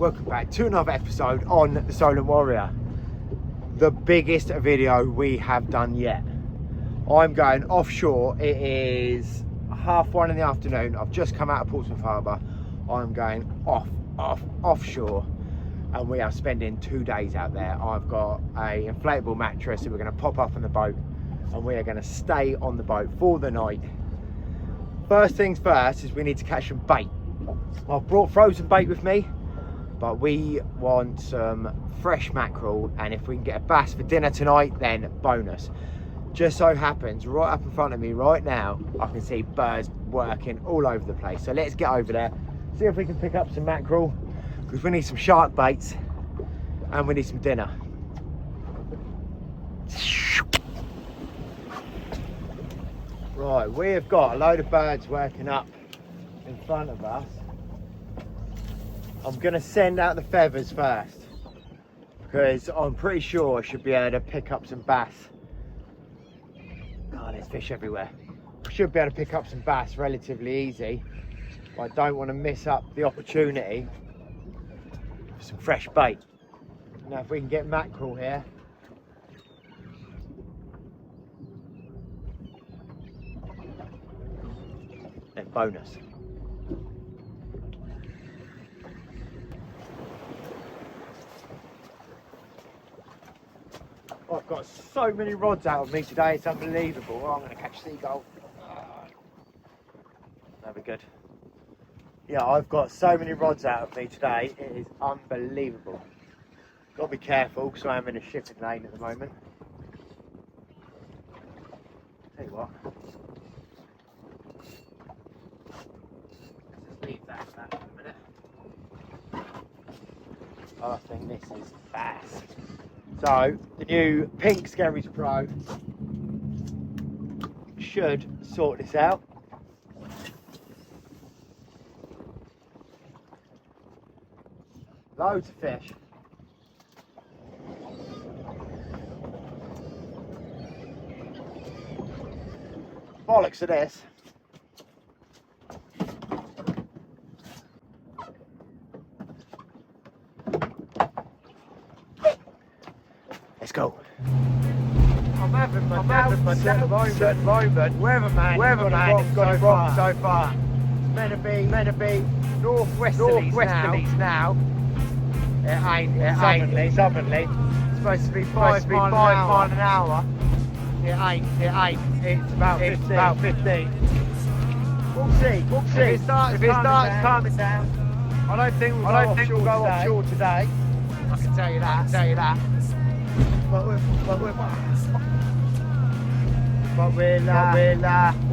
Welcome back to another episode on the Solent Warrior. The biggest video we have done yet. I'm going offshore. It is 1:30 in the afternoon. I've just come out of Portsmouth Harbour. I'm going offshore, and we are spending 2 days out there. I've got a inflatable mattress that we're going to pop up on the boat, and we are going to stay on the boat for the night. First things first is we need to catch some bait. I've brought frozen bait with me, but we want some fresh mackerel, and if we can get a bass for dinner tonight, then bonus. Just so happens, right up in front of me right now, I can see birds working all over the place. So let's get over there, see if we can pick up some mackerel, because we need some shark baits and we need some dinner. Right, we have got a load of birds working up in front of us. I'm going to send out the feathers first, because I'm pretty sure I should be able to pick up some bass. God, there's fish everywhere. I should be able to pick up some bass relatively easy, but I don't want to miss up the opportunity for some fresh bait. Now if we can get mackerel here, then bonus. I've got so many rods out of me today, it's unbelievable. Oh, I'm going to catch seagull. That'll be good. Yeah, I've got so many rods out of me today, it is unbelievable. Got to be careful because I am in a shipping lane at the moment. Tell you what. Let's just leave that for a minute. I think this is bass. So, the new pink Skerries Pro should sort this out. Loads of fish. Bollocks of this. Let's go. I'm having my doubts at the moment. Weatherman got it wrong so far. It's meant to be northwesterlies now. It ain't southerly. It's supposed to be 5 miles an hour. It ain't. It's about 15. We'll see. If it starts calming down, I don't think we'll go offshore today. I can tell you that. But we'll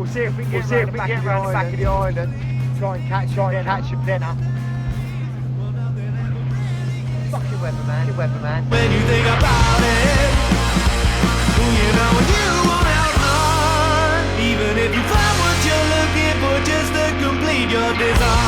see if we can get around the back of the island, try and catch some dinner. Fucking weatherman. When you think about it, you know you want out. Even if you find what you're looking for, just to complete your design.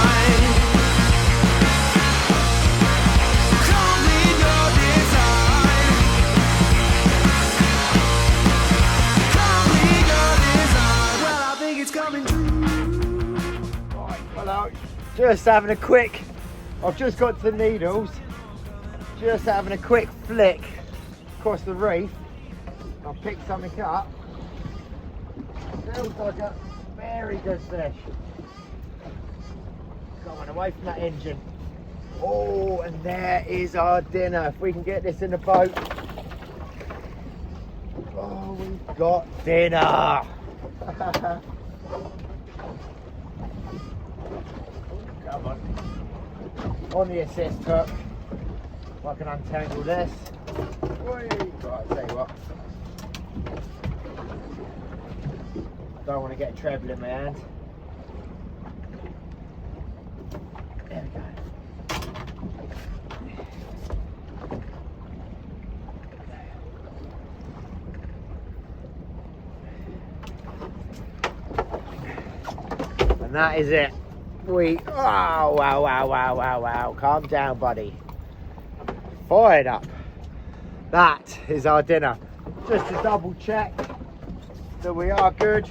Just having a quick, I've just got to the needles, just having a quick flick across the reef. I'll pick something up. Feels like a very good fish. Going away from that engine. Oh, and there is our dinner. If we can get this in the boat. Oh, we've got dinner. Come on the assist hook. If I can untangle this. Right, I'll tell you what. I don't want to get a treble in my hand. There we go. And that is it. Wow. Calm down, buddy. Fired up. That is our dinner. Just to double check that we are good.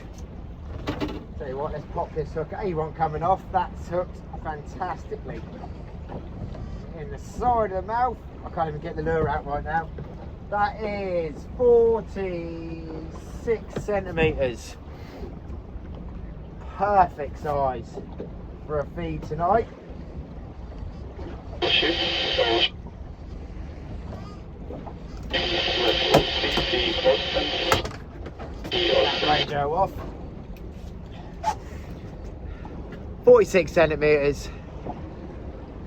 Tell you what, let's pop this hook. A1 coming off. That's hooked fantastically. in the side of the mouth. I can't even get the lure out right now. That is 46 centimetres. Perfect size for a feed tonight. That radio off. 46 centimetres.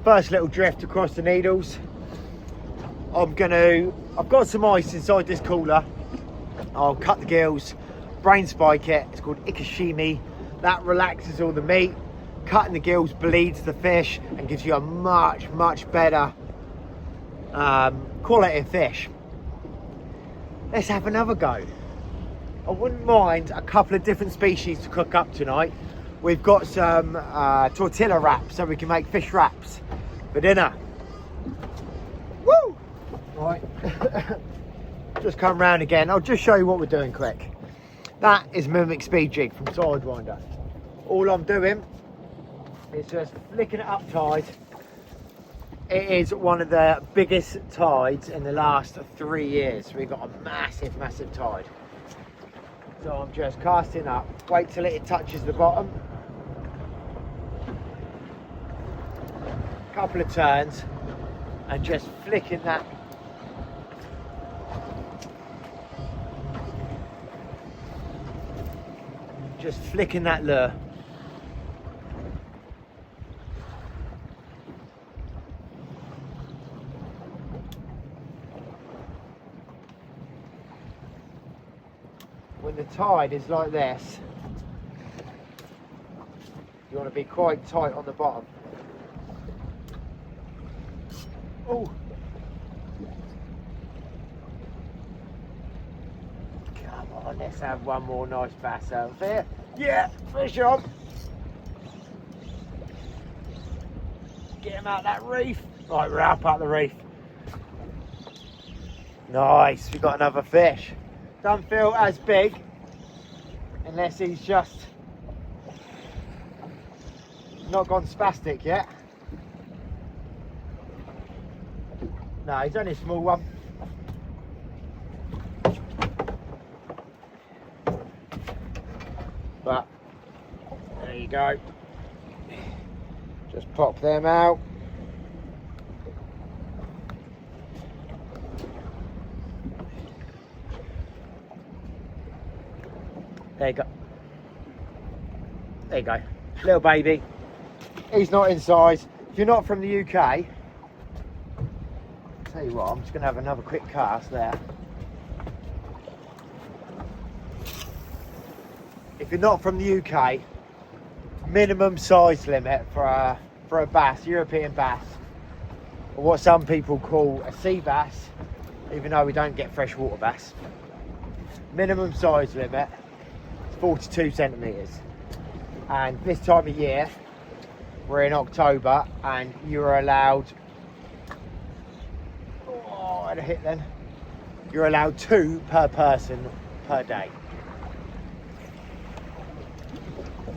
First little drift across the needles. I've got some ice inside this cooler. I'll cut the gills, brain spike it. It's called ikashimi. That relaxes all the meat. Cutting the gills bleeds the fish and gives you a much better quality of fish. Let's have another go. I wouldn't mind a couple of different species to cook up tonight. We've got some tortilla wraps, so we can make fish wraps for dinner. Woo! Right, just come round again. I'll just show you what we're doing quick. That is Mimic Speed Jig from Sidewinder. All I'm doing is just flicking it up tide. It is one of the biggest tides in the last 3 years. We've got a massive tide. So I'm just casting up, wait till it touches the bottom. Couple of turns and just flicking that. Just flicking that lure. When the tide is like this, you want to be quite tight on the bottom. Oh, come on, let's have one more nice bass out there. Yeah, fish on. Get him out that reef. Right, we're up the reef. Nice, we got another fish. Don't feel as big unless he's just not gone spastic yet. No, he's only a small one. But there you go. Just pop them out. There you go. There you go. Little baby. He's not in size. If you're not from the UK, tell you what, I'm just going to have another quick cast there. If you're not from the UK, minimum size limit for a bass, European bass, or what some people call a sea bass, even though we don't get freshwater bass. Minimum size limit is 42 centimetres. And this time of year, we're in October, and you're allowed, oh, I had a hit then. You're allowed 2 per person per day.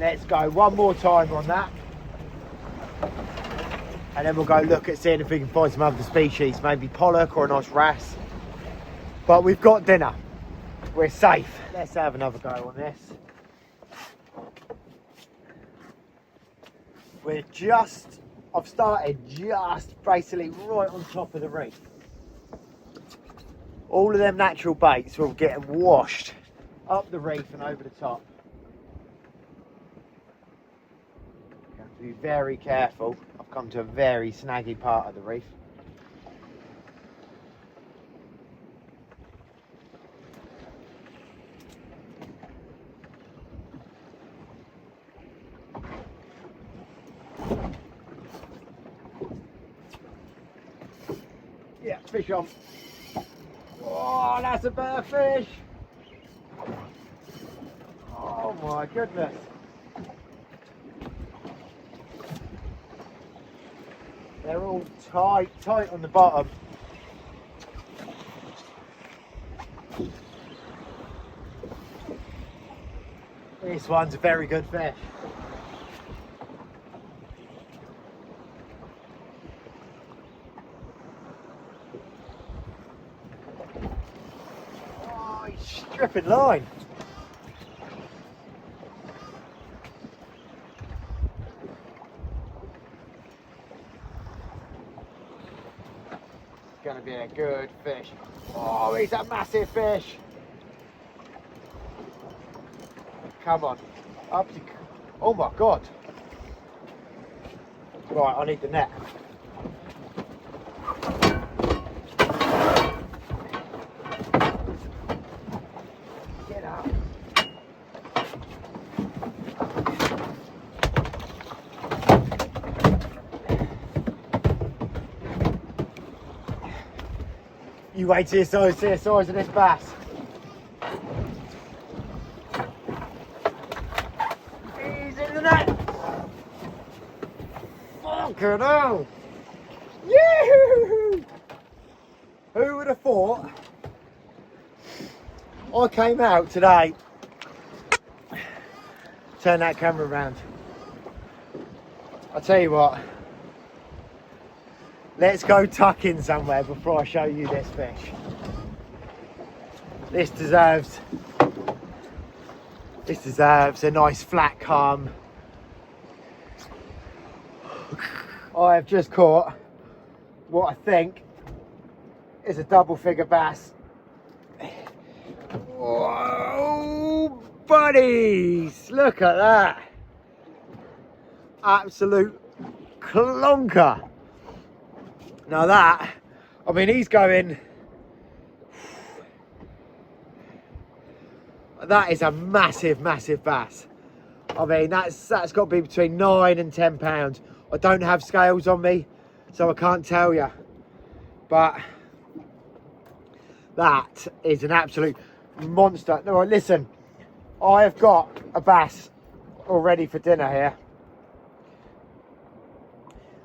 Let's go one more time on that. And then we'll go look at seeing if we can find some other species, maybe pollock or a nice wrasse. But we've got dinner. We're safe. Let's have another go on this. I've started just basically right on top of the reef. All of them natural baits will get washed up the reef and over the top. You have to be very careful. I've come to a very snaggy part of the reef. Yeah, fish on. Oh, that's a better fish. Oh my goodness. They're all tight on the bottom. This one's a very good fish. stripping line. It's gonna be a good fish. Oh, he's a massive fish. Come on. Up to, oh my God. Right, I need the net. Get up. You wait till you see the size of this bass. He's in the net. Fucking hell. Yoo-hoo! Who would have thought I came out today? Turn that camera around. I'll tell you what. Let's go tuck in somewhere before I show you this fish. This deserves a nice flat calm. I have just caught what I think is a double figure bass. Whoa, buddies! Look at that. Absolute clonker. Now that, I mean, he's going, that is a massive, massive bass. I mean, that's got to be between 9 and 10 pounds. I don't have scales on me, so I can't tell you. But that is an absolute monster. No, listen, I have got a bass all ready for dinner here.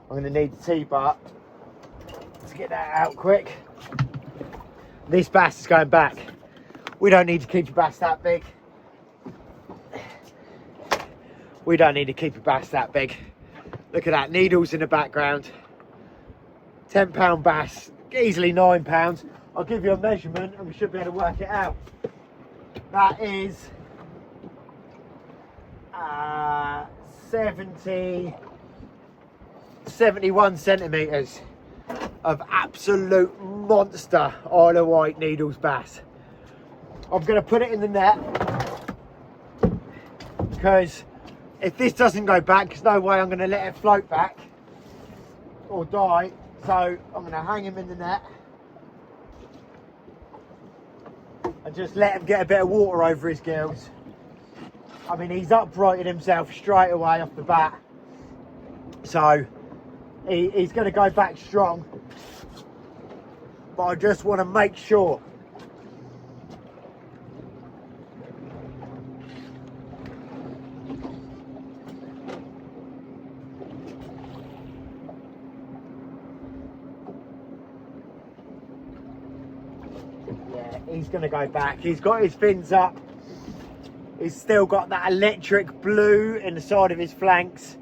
I'm going to need the T-bar. Let's get that out quick. This bass is going back. We don't need to keep a bass that big. We don't need to keep a bass that big. Look at that, needles in the background. 10 pound bass, easily 9 pounds. I'll give you a measurement and we should be able to work it out. That is 71 centimetres of absolute monster Isle of Wight needles bass. I'm going to put it in the net because if this doesn't go back, there's no way I'm going to let it float back or die. So I'm going to hang him in the net and just let him get a bit of water over his gills. I mean, he's uprighted himself straight away off the bat, so he's going to go back strong. But I just want to make sure. Yeah, he's going to go back. He's got his fins up. He's still got that electric blue in the side of his flanks,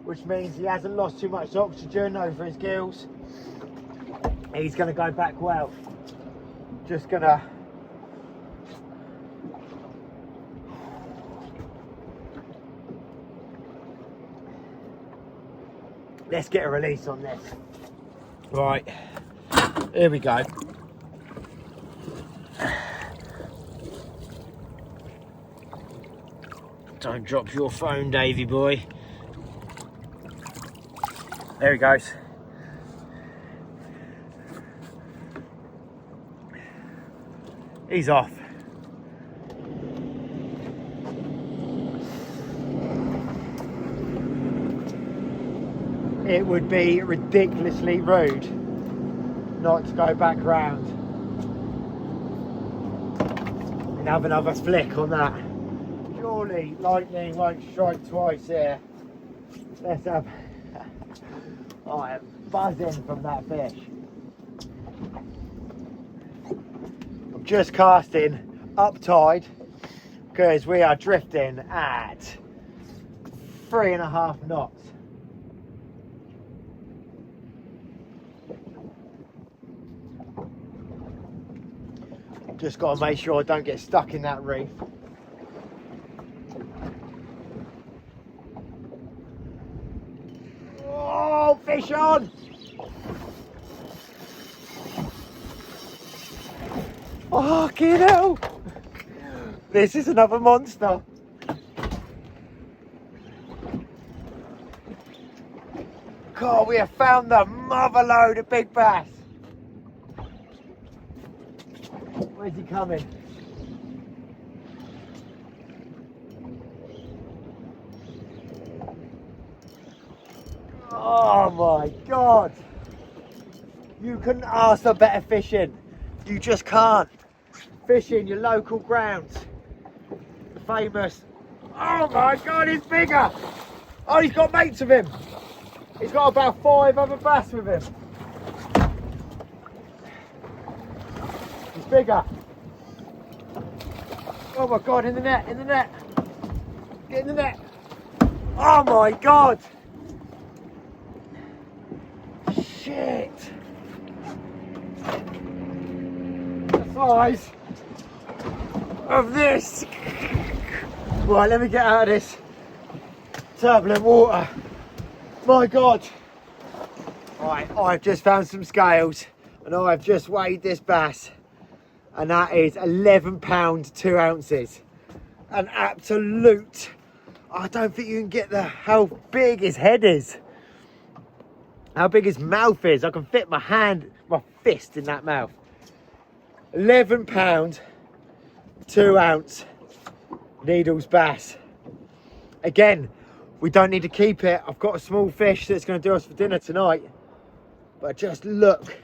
which means he hasn't lost too much oxygen over his gills. He's going to go back well. Just going to... Let's get a release on this. Right, here we go. Don't drop your phone, Davey boy. There he goes. He's off. It would be ridiculously rude not to go back round and have another flick on that. Surely lightning won't strike twice here. Let's have... I am buzzing from that fish. I'm just casting up tide because we are drifting at 3.5 knots. Just got to make sure I don't get stuck in that reef. Oh, fish on! Fucking hell! This is another monster. God, we have found the mother load of big bass. Where's he coming? Oh my God. You couldn't ask for better fishing. You just can't. Fishing your local grounds. The famous, oh my God, he's bigger. Oh, he's got mates with him. He's got about 5 other bass with him. He's bigger. Oh my God, in the net, in the net. Get in the net. Oh my God. Shit. The size of this. Right, let me get out of this turbulent water. My God. Right, I've just found some scales and I've just weighed this bass, and that is 11 pounds 2 ounces. An absolute, I don't think you can get how big his head is, how big his mouth is. I can fit my fist in that mouth. 11 pound 2 ounce needles bass. Again, we don't need to keep it. I've got a small fish that's going to do us for dinner tonight. But just look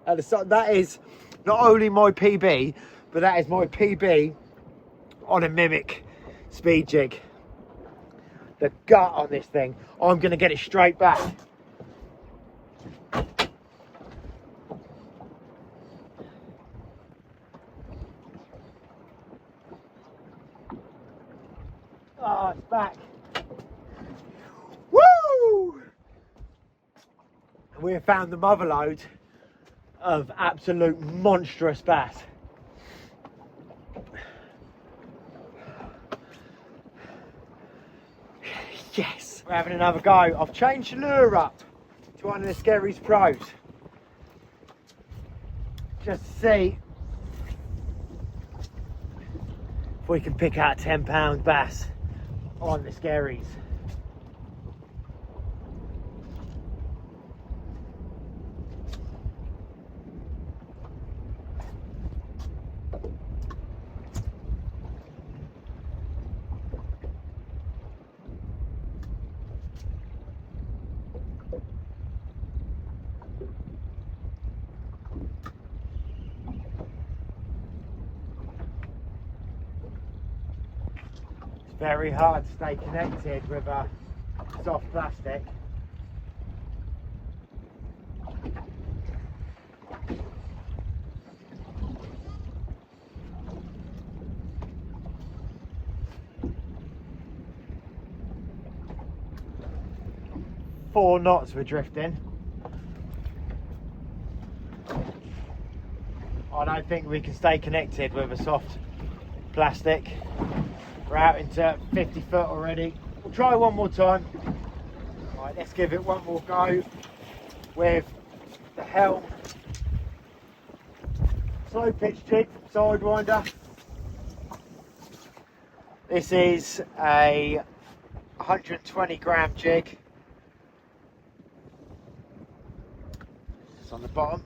at the size. That is not only my PB, but that is my PB on a mimic speed jig. The gut on this thing, I'm going to get it straight back. Oh, it's back. Woo! We have found the mother load of absolute monstrous bass. Yes! We're having another go. I've changed the lure up to one of the Skerry's Pros. Just to see if we can pick out a 10-pound bass on the Skerry's. Very hard to stay connected with a soft plastic. Four knots we're drifting. I don't think we can stay connected with a soft plastic. We're out into 50 foot already. We'll try one more time. Right, let's give it one more go with the helm. Slow pitch jig from Sidewinder. This is a 120 gram jig. It's on the bottom.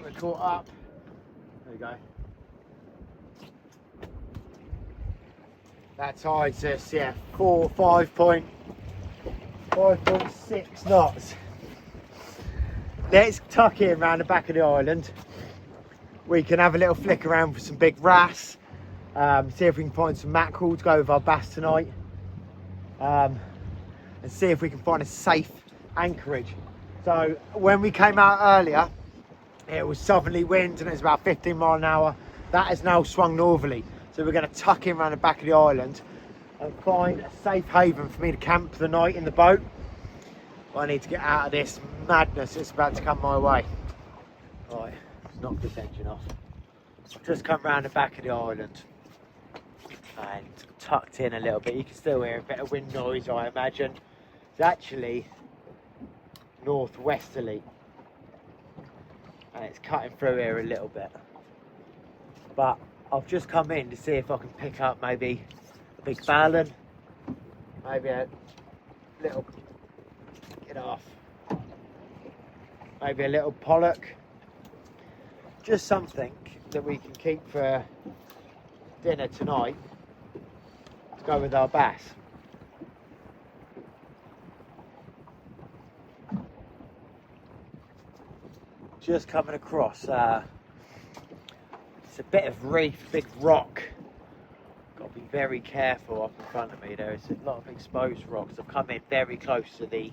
We're caught up. There we go. That tides us, yeah, 5.6 knots. Let's tuck in around the back of the island. We can have a little flick around for some big wrasse. See if we can find some mackerel to go with our bass tonight. And see if we can find a safe anchorage So when we came out earlier, it was southerly winds and it was about 15 mile an hour. That has now swung northerly. So we're going to tuck in around the back of the island and find a safe haven for me to camp the night in the boat. I need to get out of this madness that's about to come my way. Right, let's knock this engine off. I've just come round the back of the island and tucked in a little bit. You can still hear a bit of wind noise, I imagine. It's actually northwesterly and it's cutting through here a little bit. But I've just come in to see if I can pick up maybe a big ballan, maybe a little, get off, maybe a little pollock, just something that we can keep for dinner tonight to go with our bass. Just coming across, it's a bit of reef, big rock. Got to be very careful up in front of me. There's a lot of exposed rocks. I've come in very close to the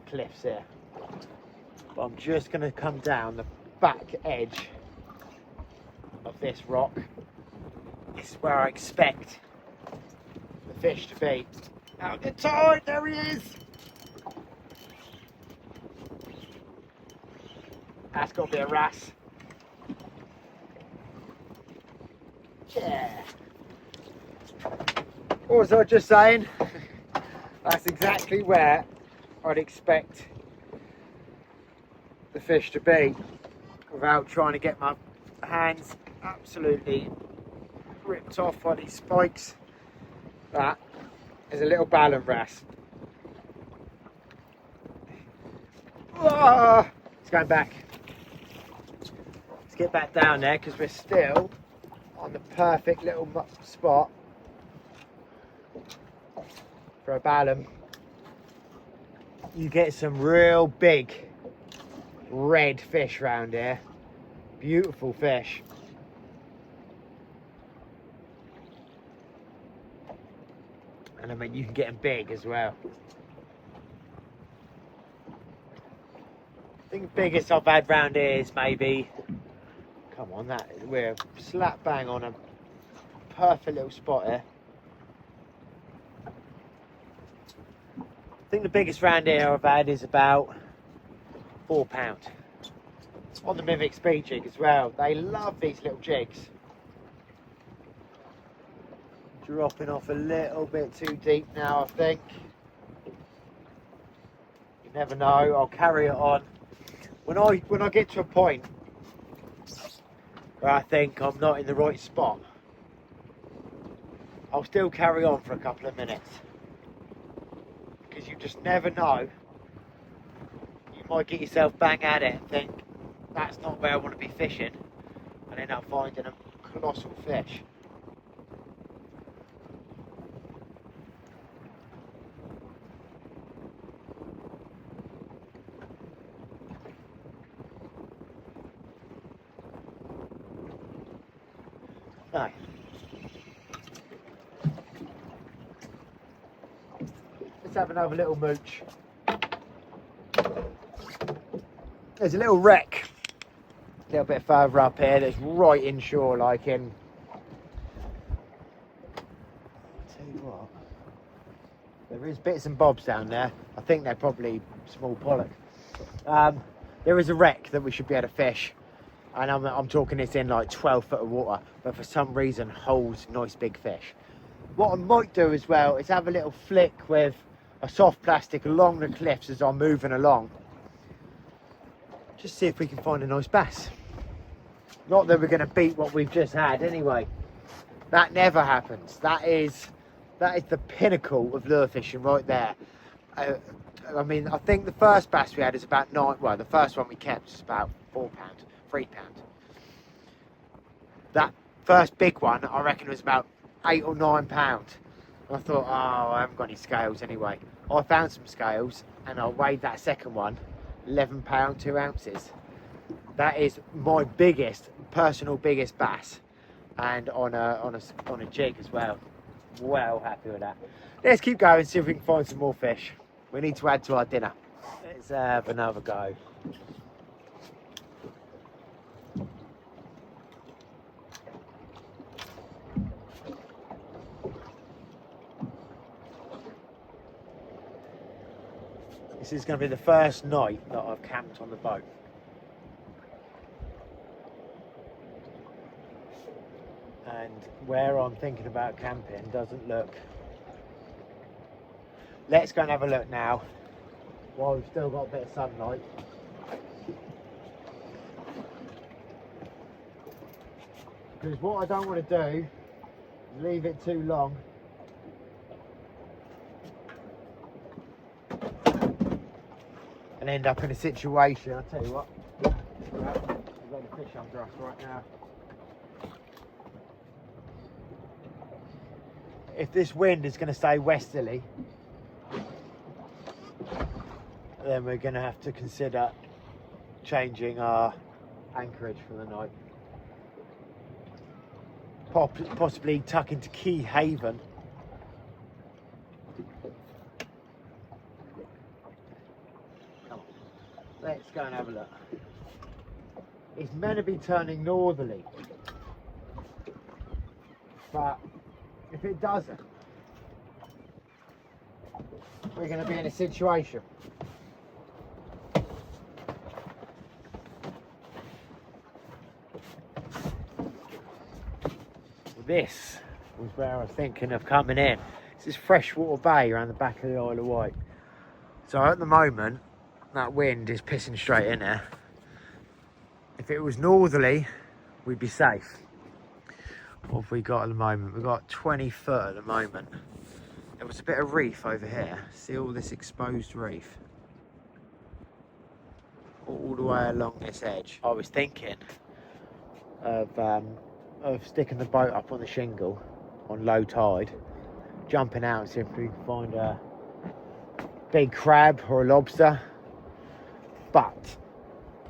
cliffs here. But I'm just going to come down the back edge of this rock. This is where I expect the fish to be. Out the tide, there he is! That's got to be a wrasse. Yeah. What was I just saying? That's exactly where I'd expect the fish to be without trying to get my hands absolutely ripped off by these spikes. That is a little ballan wrasse. Ah, it's going back. Let's get back down there because we're still on the perfect little spot for a ballan. You get some real big red fish round here. Beautiful fish. And I mean, you can get them big as well. I think the biggest I've had round here is maybe, come on, that we're slap bang on a perfect little spot here. I think the biggest round here I've had is about £4. On the Mimic speed jig as well. They love these little jigs. Dropping off a little bit too deep now, I think. You never know, I'll carry it on. When I get to a point where I think I'm not in the right spot, I'll still carry on for a couple of minutes. Because you just never know. You might get yourself bang at it and think, that's not where I want to be fishing, and end up finding a colossal fish. No. Let's have another little mooch. There's a little wreck a little bit further up here that's right inshore, like in, I'll tell you what, there is bits and bobs down there. I think they're probably small pollock. There is a wreck that we should be able to fish, and I'm talking this in like 12 foot of water, but for some reason holds nice big fish. What I might do as well is have a little flick with a soft plastic along the cliffs as I'm moving along. Just see if we can find a nice bass. Not that we're going to beat what we've just had anyway. That never happens. That is the pinnacle of lure fishing right there. I mean, I think the first bass we had is about well, the first one we kept is about £4, £3. That first big one, I reckon, was about £8 or £9. And I thought, oh, I haven't got any scales anyway. I found some scales and I weighed that second one, £11, 2 ounces. That is my personal biggest bass, and on a jig as well. Well happy with that. Let's keep going, see if we can find some more fish. We need to add to our dinner. Let's have another go. This is going to be the first night that I've camped on the boat. And where I'm thinking about camping doesn't look. Let's go and have a look now while we've still got a bit of sunlight. Because what I don't want to do is leave it too long. And end up in a situation, I'll tell you what, we've got a fish under us right now. If this wind is going to stay westerly, then we're going to have to consider changing our anchorage for the night. Possibly tuck into Key Haven. Come on, let's go and have a look. It's meant to be turning northerly, but if it doesn't, we're going to be in a situation. This was where I was thinking of coming in. This is freshwater bay around the back of the Isle of Wight. So at the moment, that wind is pissing straight in there. If it was northerly, we'd be safe. What have we got at the moment? We've got 20 foot at the moment. There was a bit of reef over here. See all this exposed reef? All the way along this edge. I was thinking of sticking the boat up on the shingle on low tide, jumping out and see if we can find a big crab or a lobster. But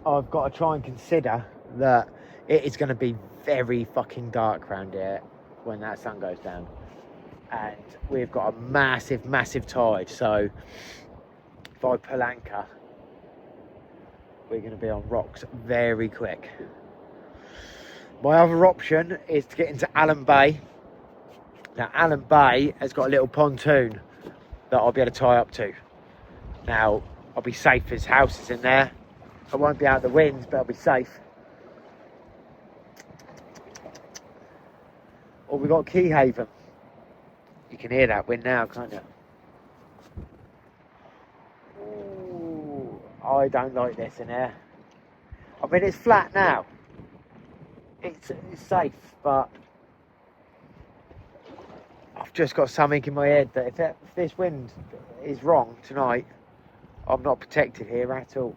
I've got to try and consider that it is going to be very fucking dark around here when that sun goes down, and we've got a massive tide, so if I pull anchor we're going to be on rocks very quick. My other option is to get into Allen Bay. Now Allen Bay has got a little pontoon that I'll be able to tie up to. Now I'll be safe, there's houses in there. I won't be out of the winds, but I'll be safe. Or we got Key Haven. You can hear that wind now, can't you? Ooh, I don't like this in here. I mean, it's flat now. It's safe, but I've just got something in my head that if this wind is wrong tonight, I'm not protected here at all.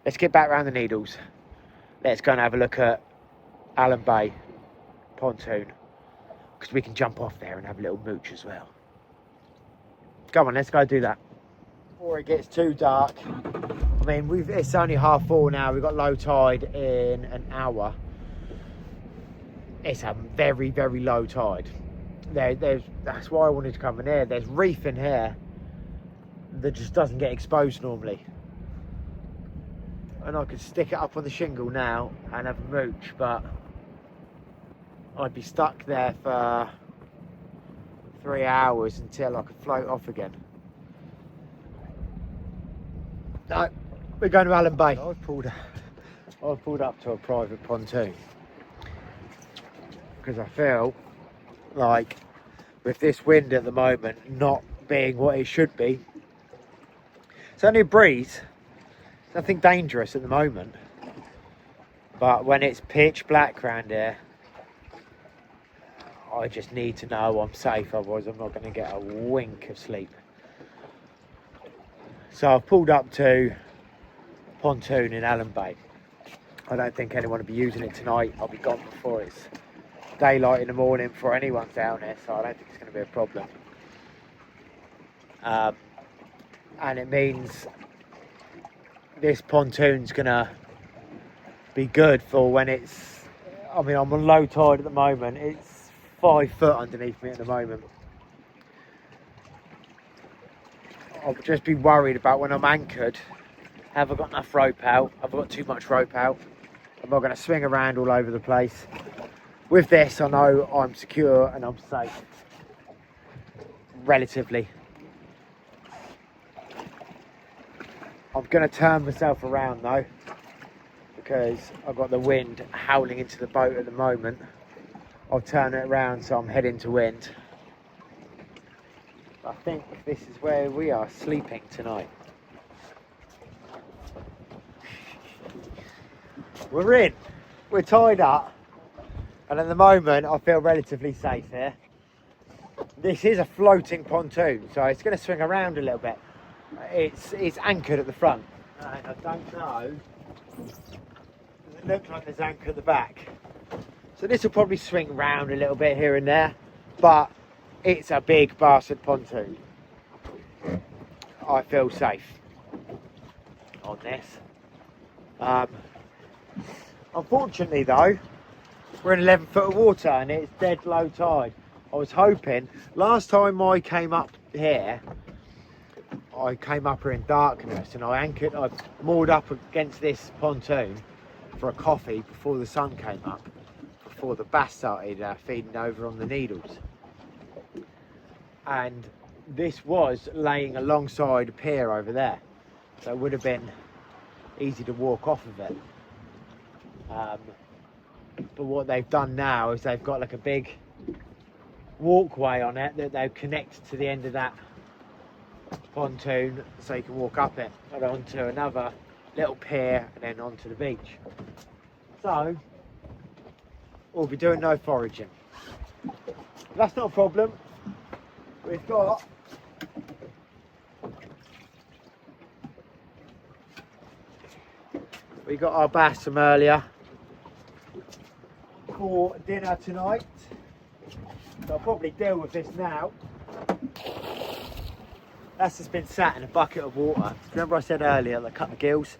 Let's get back around the Needles. Let's go and have a look at Allen Bay pontoon, because we can jump off there and have a little mooch as well. Come on, let's go do that before it gets too dark. I mean, it's only 4:30 now. We've got low tide in an hour. It's a very low tide. That's why I wanted to come in here. There's reef in here that just doesn't get exposed normally. And I could stick it up on the shingle now and have a mooch, but I'd be stuck there for 3 hours until I could float off again. No, we're going to Allen Bay. I've pulled up to a private pontoon because I feel like with this wind at the moment not being what it should be, it's only a breeze. Nothing dangerous at the moment, but when it's pitch black around here, I just need to know I'm safe, otherwise I'm not going to get a wink of sleep. So I've pulled up to pontoon in Allen Bay. I don't think anyone will be using it tonight. I'll be gone before it's daylight in the morning before anyone's down there, so I don't think it's going to be a problem. And it means this pontoon's gonna be good for when it's, I mean, I'm on low tide at the moment. It's 5 foot underneath me at the moment. I'll just be worried about when I'm anchored. Have I got enough rope out? Have I got too much rope out? Am I going to swing around all over the place? With this, I know I'm secure and I'm safe. Relatively. I'm going to turn myself around though, because I've got the wind howling into the boat at the moment. I'll turn it around so I'm heading to wind. I think this is where we are sleeping tonight. We're in, we're tied up, and at the moment I feel relatively safe here. This is a floating pontoon, so it's going to swing around a little bit. It's anchored at the front, and I don't know, does it look like there's anchor at the back? So this will probably swing round a little bit here and there, but it's a big bastard pontoon. I feel safe on this. Unfortunately though, we're in 11 foot of water and it's dead low tide. I was hoping, last time I came up here, I came up here in darkness and I moored up against this pontoon for a coffee before the sun came up, before the bass started feeding over on the needles. And this was laying alongside a pier over there, so it would have been easy to walk off of it. But what they've done now is they've got like a big walkway on it that they've connected to the end of that pontoon, so you can walk up it and onto another little pier and then onto the beach. So we'll be doing no foraging. That's not a problem. We got our bass from earlier for dinner tonight, so I'll probably deal with this now. That's just been sat in a bucket of water. Remember I said earlier that I cut the gills?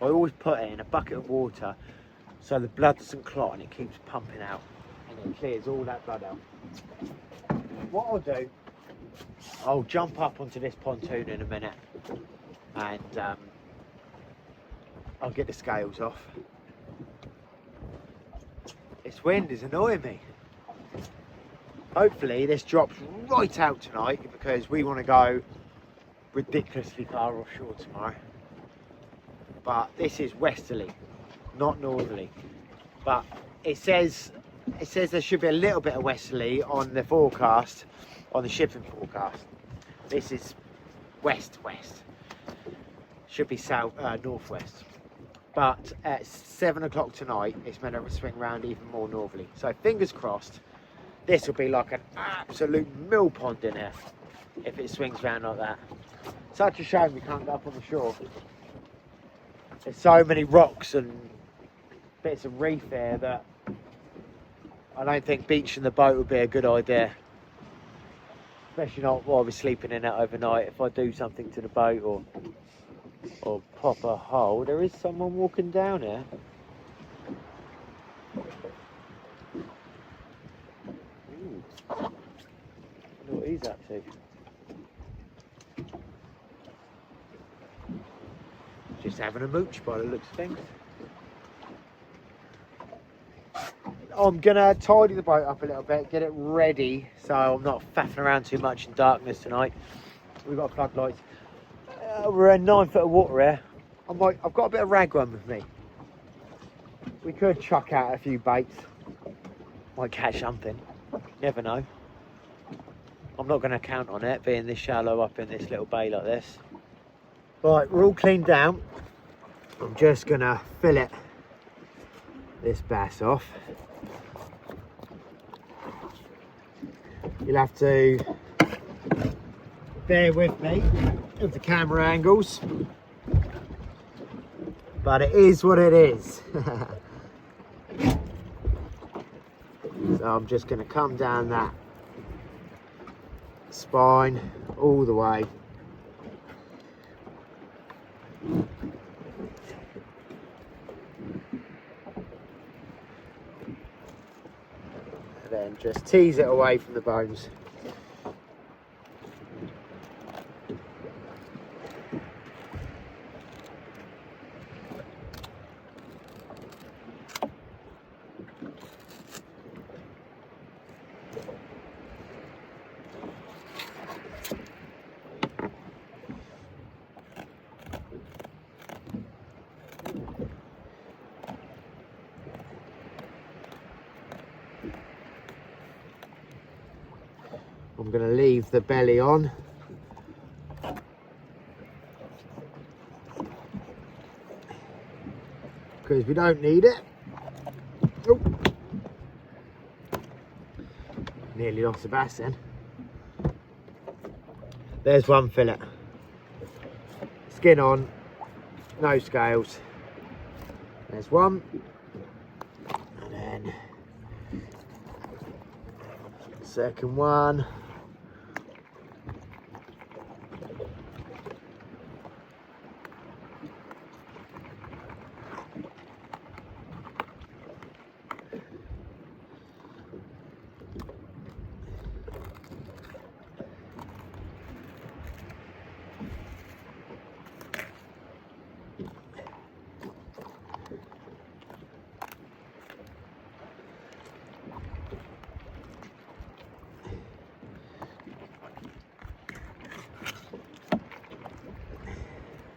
I always put it in a bucket of water so the blood doesn't clot and it keeps pumping out and it clears all that blood out. What I'll do, I'll jump up onto this pontoon in a minute and I'll get the scales off. This wind is annoying me. Hopefully this drops right out tonight because we want to go ridiculously far offshore tomorrow. But this is westerly, not northerly. But it says there should be a little bit of westerly on the forecast, on the shipping forecast. This is west-west. Should be south, northwest. But at 7 o'clock tonight, it's meant to swing round even more northerly. So fingers crossed, this will be like an absolute mill pond in here if it swings round like that. Such a shame we can't go up on the shore. There's so many rocks and bits of reef here that I don't think beaching the boat would be a good idea. Especially not while we're sleeping in it overnight. If I do something to the boat or pop a hole. There is someone walking down here. Ooh. I wonder what he's up to. Just having a mooch by the looks of things. I'm gonna tidy the boat up a little bit, get it ready so I'm not faffing around too much in darkness tonight. We've got floodlights. We're in 9 foot of water here. I've got a bit of ragworm with me. We could chuck out a few baits. Might catch something. Never know. I'm not going to count on it being this shallow up in this little bay like this. Right, we're all cleaned down. I'm just going to fillet this bass off. You'll have to bear with me with the camera angles, but it is what it is. So I'm just going to come down that spine all the way. And then just tease it away from the bones. I'm going to leave the belly on. Because we don't need it. Oh. Nearly lost the bass then. There's one fillet. Skin on, no scales. There's one. And then second one.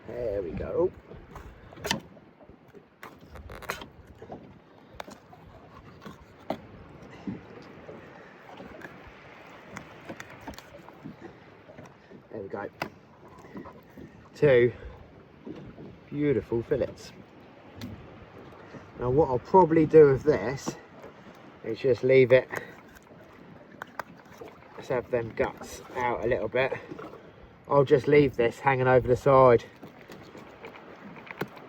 There we go. There we go. Two beautiful fillets. Now what I'll probably do with this is just leave it, let's have them guts out a little bit. I'll just leave this hanging over the side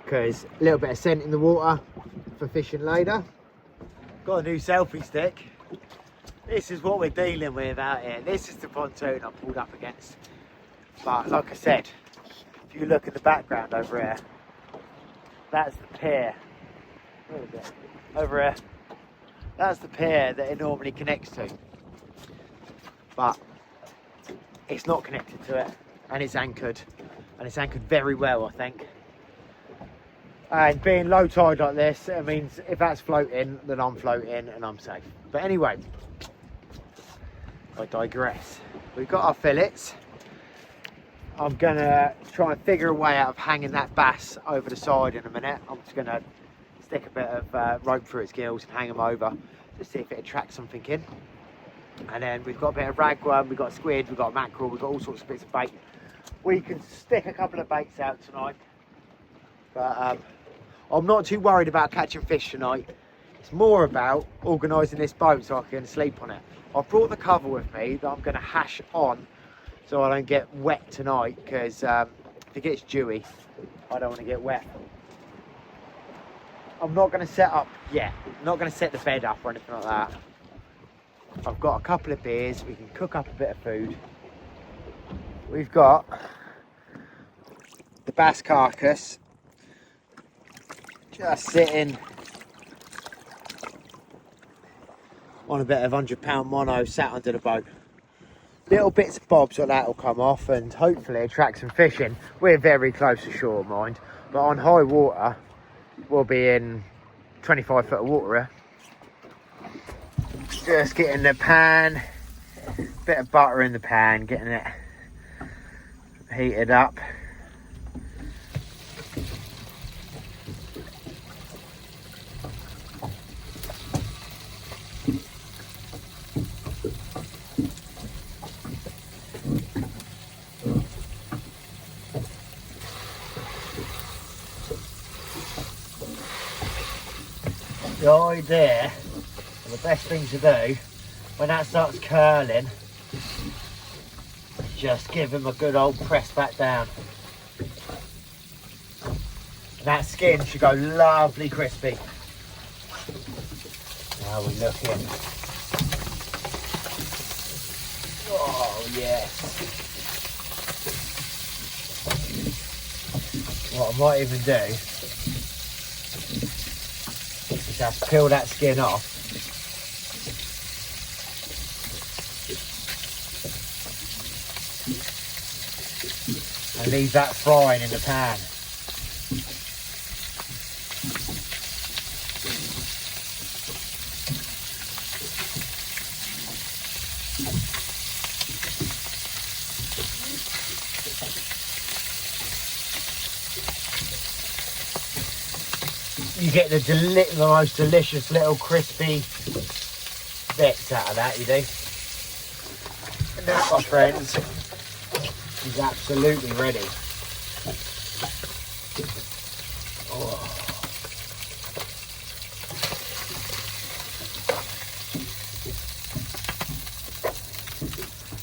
because a little bit of scent in the water for fishing later. Got a new selfie stick. This is what we're dealing with out here. This is the pontoon I pulled up against. But like I said, if you look at the background over here, that's the pier. Where is it? Over here. That's the pier that it normally connects to. But it's not connected to it, and it's anchored. And it's anchored very well, I think. And being low tide like this, it means if that's floating, then I'm floating and I'm safe. But anyway, I digress. We've got our fillets. I'm gonna try and figure a way out of hanging that bass over the side in a minute. I'm just gonna stick a bit of rope through its gills and hang them over to see if it attracts something in. And then we've got a bit of ragworm, we've got squid, we've got mackerel, we've got all sorts of bits of bait. We can stick a couple of baits out tonight. But I'm not too worried about catching fish tonight. It's more about organising this boat so I can sleep on it. I've brought the cover with me that I'm going to hash on so I don't get wet tonight, because if it gets dewy, I don't want to get wet. I'm not going to set up yet. I'm not going to set the bed up or anything like that. I've got a couple of beers. We can cook up a bit of food. We've got the bass carcass just sitting on a bit of 100-pound mono sat under the boat. Little bits and bobs like that will come off and hopefully attract some fish in. We're very close to shore, mind, but on high water we'll be in 25 foot of water here. Just getting the pan, bit of butter in the pan, getting it heated up. The idea, and the best thing to do when that starts curling, just give him a good old press back down. And that skin should go lovely crispy. How are we looking? Oh yes. What I might even do, just peel that skin off and leave that frying in the pan. You get the most delicious little crispy bits out of that, you do. And that, my friends, is absolutely ready. Oh.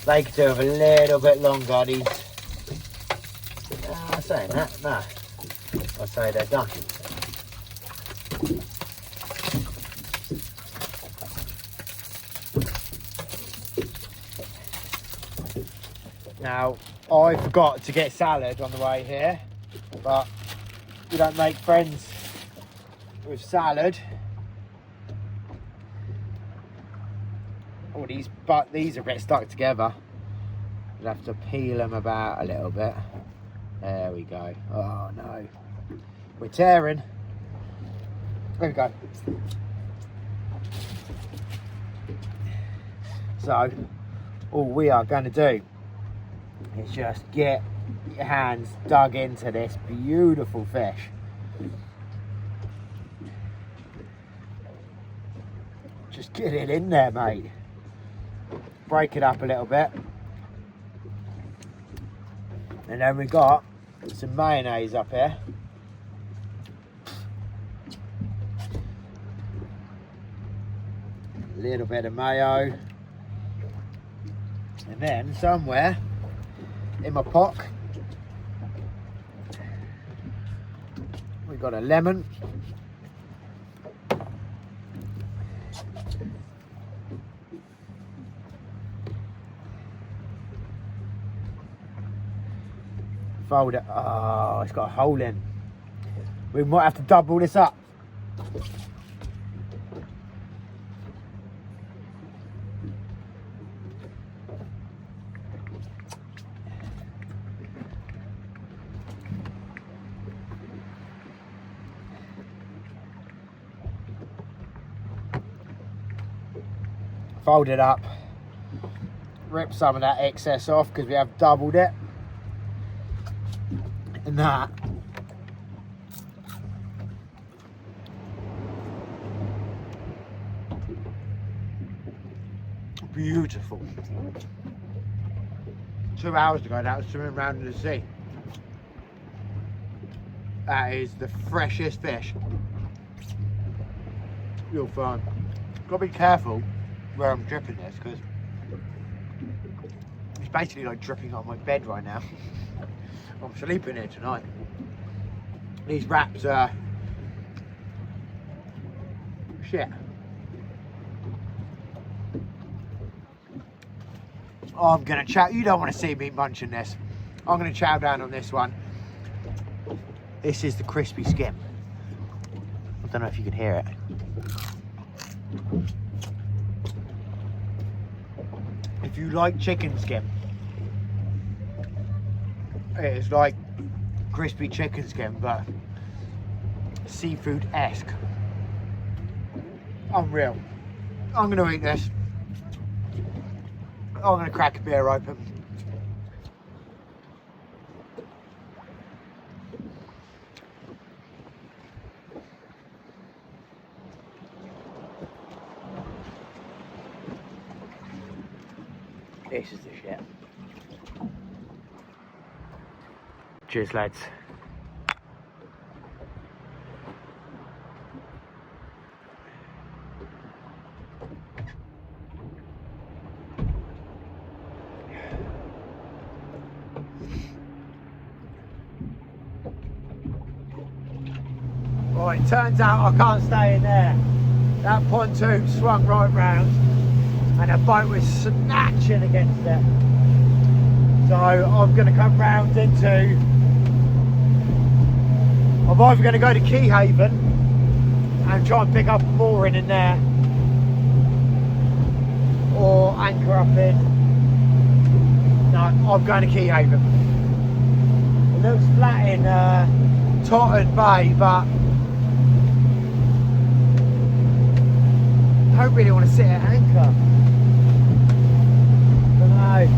They could do with a little bit longer, these. I'm saying that, no. I say they're done. Now, I forgot to get salad on the way here, but you don't make friends with salad. Oh, these are a bit stuck together. You'll have to peel them about a little bit. There we go. Oh no, we're tearing. There we go. So, all we are going to do is just get your hands dug into this beautiful fish. Just get it in there, mate. Break it up a little bit. And then we got some mayonnaise up here. A little bit of mayo. And then somewhere in my pot, we got a lemon. Fold it. Oh, it's got a hole in. We might have to double this up. Fold it up. Rip some of that excess off because we have doubled it. And that beautiful. 2 hours ago that was swimming around in the sea. That is the freshest fish you'll find. Gotta be careful where I'm dripping this because it's basically like dripping on my bed right now. I'm sleeping here tonight. These wraps are shit. I'm gonna chow. You don't want to see me munching this. I'm gonna chow down on this one. This is the crispy skin. I don't know if you can hear it. If you like chicken skin, it's like crispy chicken skin, but seafood-esque. Unreal. I'm gonna eat this. I'm gonna crack a beer open. This is the shit. Cheers, lads. Well, it turns out I can't stay in there. That pontoon swung right round and the boat was snatching against it. So I'm going to come round into... I'm either going to go to Key Haven and try and pick up a mooring in there, or anchor up in... No, I'm going to Key Haven. It looks flat in Totten Bay, but I don't really want to sit at anchor. Don't know.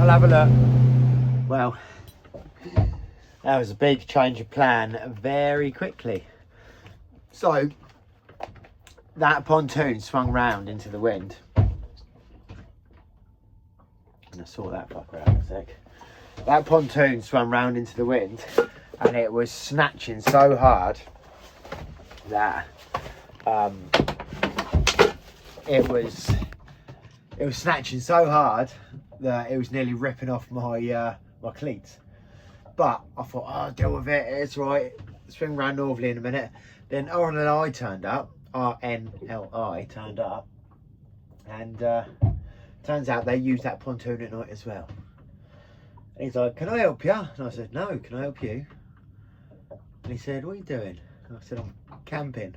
I'll have a look. Well, that was a big change of plan very quickly. So, that pontoon swung round into the wind. And I saw that fucker out in a sec. That pontoon swung round into the wind, and it was snatching so hard that it was snatching so hard that it was nearly ripping off my my cleats. But I thought, oh, I'll deal with it, it's right, swing round northerly in a minute. Then RNLI turned up, RNLI turned up, and turns out they use that pontoon at night as well. And he's like, can I help you? And I said, no, can I help you? And he said, what are you doing? And I said, I'm camping.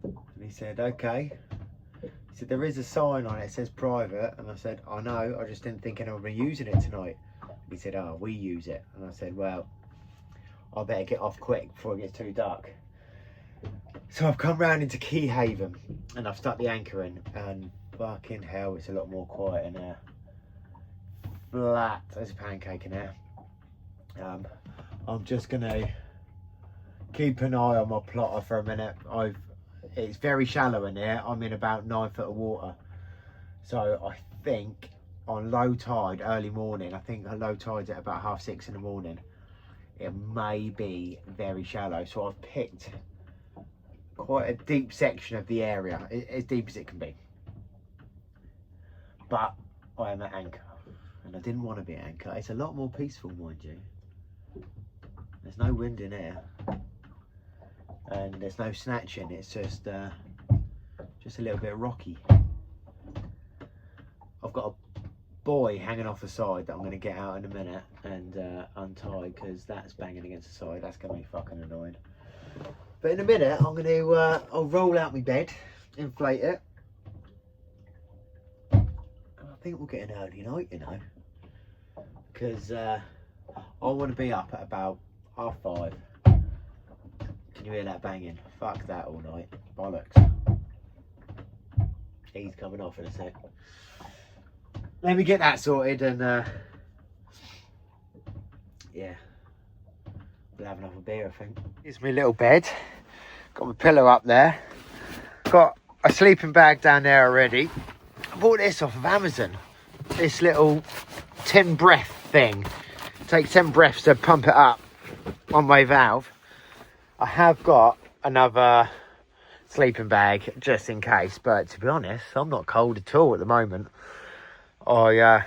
And he said, okay. He said, there is a sign on it, it says private. And I said, I know, I just didn't think anyone would be using it tonight. He said, oh, we use it. And I said, well, I better get off quick before it gets too dark. So I've come round into Key Haven and I've stuck the anchor in, and fucking hell, it's a lot more quiet in there. Flat as a pancake in there. I'm just gonna keep an eye on my plotter for a minute. It's very shallow in there. I'm in about 9 foot of water. So I think on low tide, early morning, I think low tide's at about 6:30 in the morning. It may be very shallow. So I've picked quite a deep section of the area, as deep as it can be. But I am at anchor, and I didn't want to be at anchor. It's a lot more peaceful, mind you. There's no wind in here, and there's no snatching. It's just a little bit rocky. I've got a buoy hanging off the side that I'm going to get out in a minute and untie, because that's banging against the side. That's going to be fucking annoying. But in a minute, I'm going to I'll roll out my bed, inflate it. I think we'll get an early night, you know, because I want to be up at about 5:30. Can you hear that banging? Fuck that all night. Bollocks. He's coming off in a sec. Let me get that sorted, and yeah, we'll have another beer, I think. Here's my little bed. Got my pillow up there. Got a sleeping bag down there already. I bought this off of Amazon. This little 10 breath thing. Takes 10 breaths to pump it up. One-way valve. I have got another sleeping bag just in case, but to be honest, I'm not cold at all at the moment. I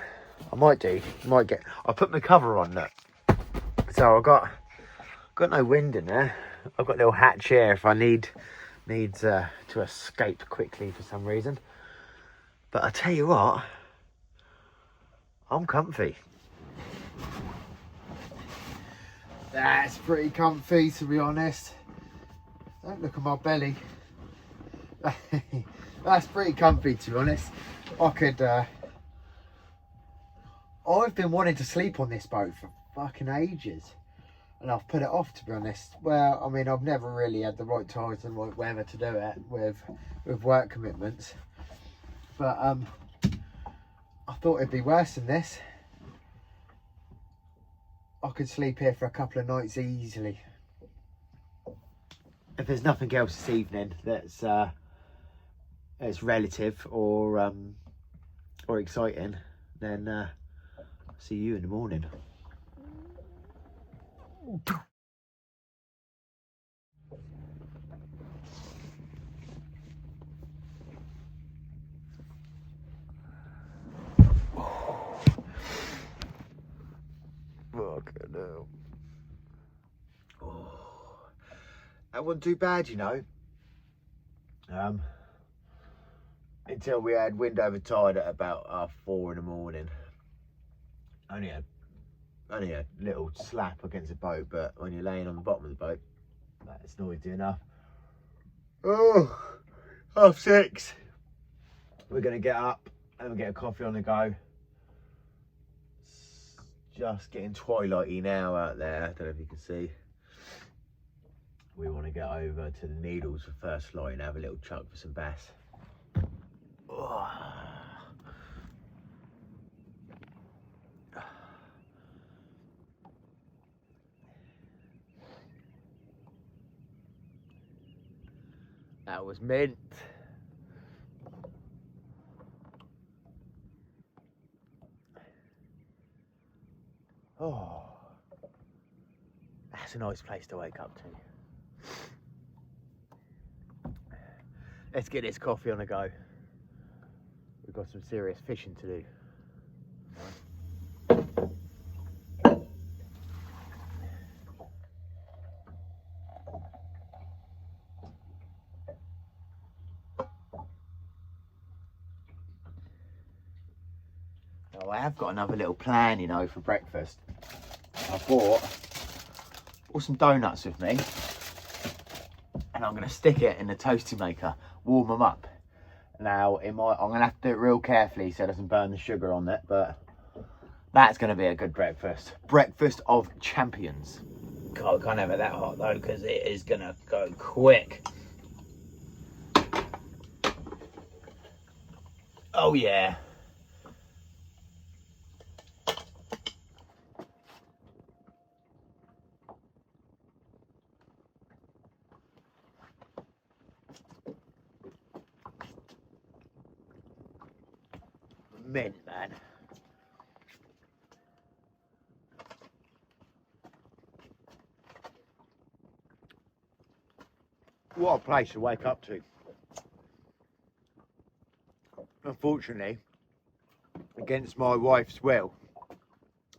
might do. I'll put my cover on that. So I've got no wind in there. I've got a little hatch here if I need to escape quickly for some reason. But I tell you what, I'm comfy. That's pretty comfy, to be honest. Don't look at my belly. That's pretty comfy, to be honest. I've been wanting to sleep on this boat for fucking ages, and I've put it off, to be honest. Well, I mean, I've never really had the right times and right weather to do it with work commitments. But I thought it'd be worse than this. I could sleep here for a couple of nights easily. If there's nothing else this evening that's relative or exciting, then I'll see you in the morning. Fucking hell. That wasn't too bad, you know. Until we had wind over tide at about 4 in the morning. Only a little slap against the boat, but when you're laying on the bottom of the boat, that's noisy enough. Oh, 6:30. We're gonna get up and we'll get a coffee on the go. It's just getting twilighty now out there. I don't know if you can see. We want to get over to the Needles for first light and have a little chuck for some bass. Oh. That was mint. Oh, that's a nice place to wake up to. Let's get this coffee on the go. We've got some serious fishing to do. Now, I have got another little plan, you know, for breakfast. I bought some donuts with me, and I'm going to stick it in the toasty maker, warm them up. Now, I'm going to have to do it real carefully so it doesn't burn the sugar on it, but that's going to be a good breakfast. Breakfast of champions. God, I can't have it that hot though, because it is going to go quick. Oh yeah. Mint, man. What a place to wake up to. Unfortunately, against my wife's will,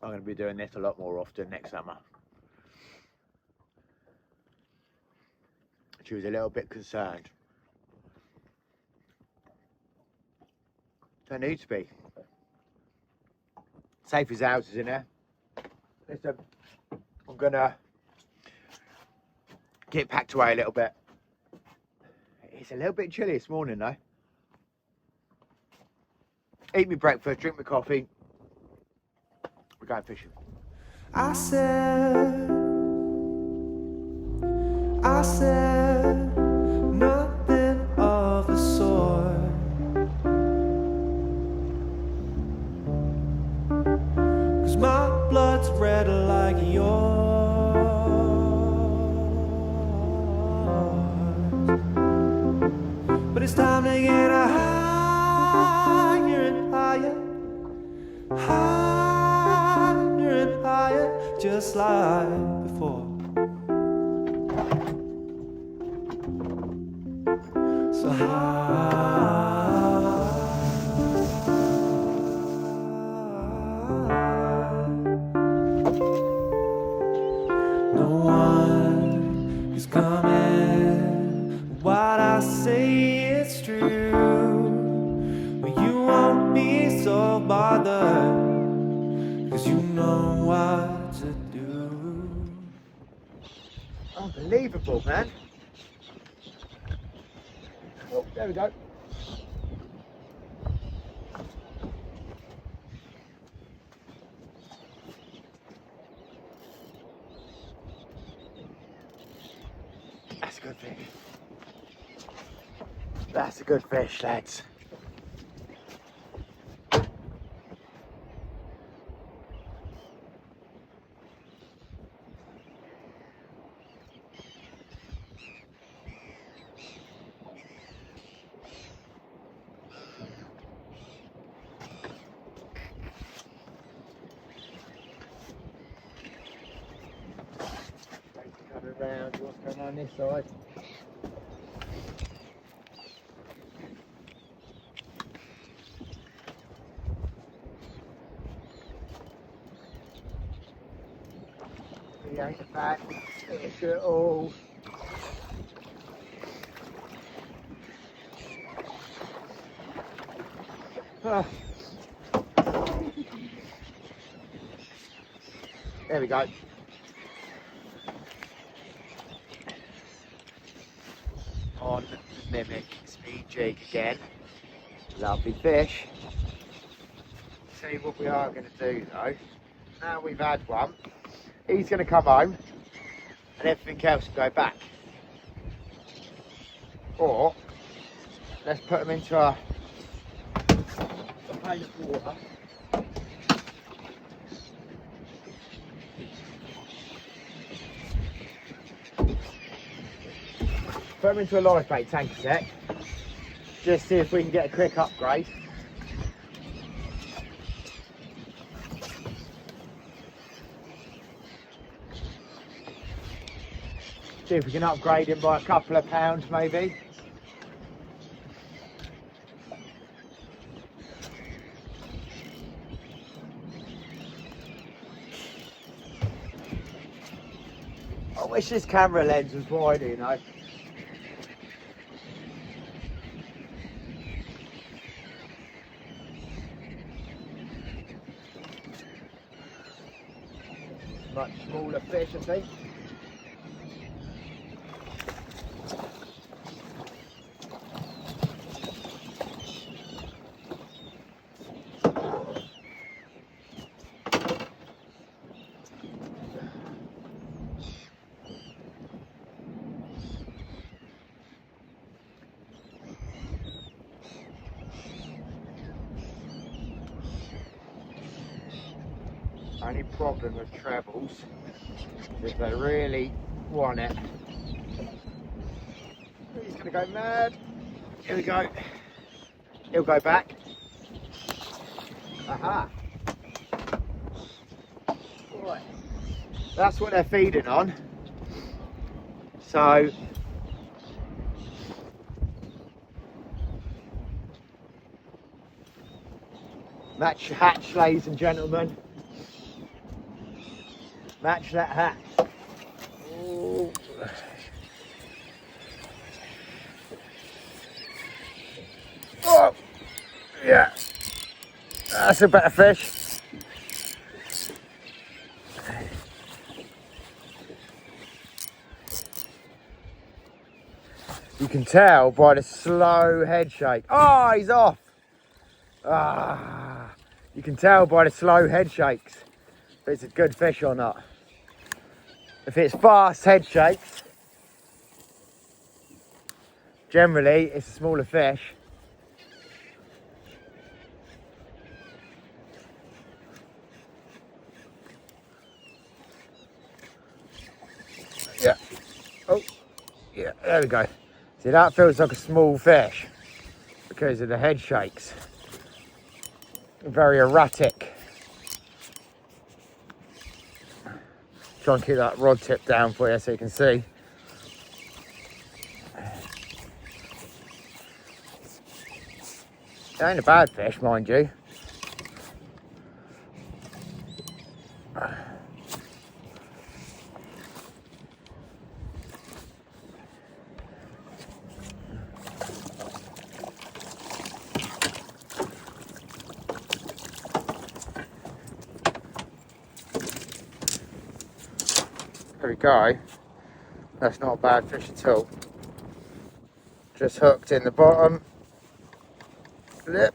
I'm going to be doing this a lot more often next summer. She was a little bit concerned. Don't need to be. Safe as houses in there. Listen, I'm gonna get packed away a little bit. It's a little bit chilly this morning though. Eat me breakfast, drink my coffee. We're going fishing. I said nothing of the sort. 'Cause my blood's red like yours. But it's time to get higher and higher, higher and higher, just like before. So no one is coming. What I say is true, but you won't be so bothered, 'cause you know what to do. Unbelievable, man. Oh, there we go. That's a good fish. That's a good fish, lads. Coming round, what's going on this side? He ain't a bad fish at all. Ah. There we go. On mimic speed jig again. Lovely fish. Tell you what we are going to do though. Now we've had one, he's going to come home and everything else will go back. Or let's put him into a pail of water. put them into a live bait tank a sec. Just see if we can get a quick upgrade. See if we can upgrade him by a couple of pounds maybe. I wish this camera lens was wider, you know. Much smaller fish, I think. Only problem with trebles is if they really want it. He's gonna go mad. Here we go. He'll go back. Aha. Right. That's what they're feeding on. So match your hatch, ladies and gentlemen. Match that hatch. Ooh. Oh, yeah, that's a better fish. You can tell by the slow head shake. Oh, he's off. Ah, you can tell by the slow head shakes if it's a good fish or not. If it's fast head shakes, generally it's a smaller fish. Yeah. Oh, yeah, there we go. See, that feels like a small fish because of the head shakes. Very erratic. Try and keep that rod tip down for you so you can see. It ain't a bad fish, mind you. There we go. That's not a bad fish at all. Just hooked in the bottom lip.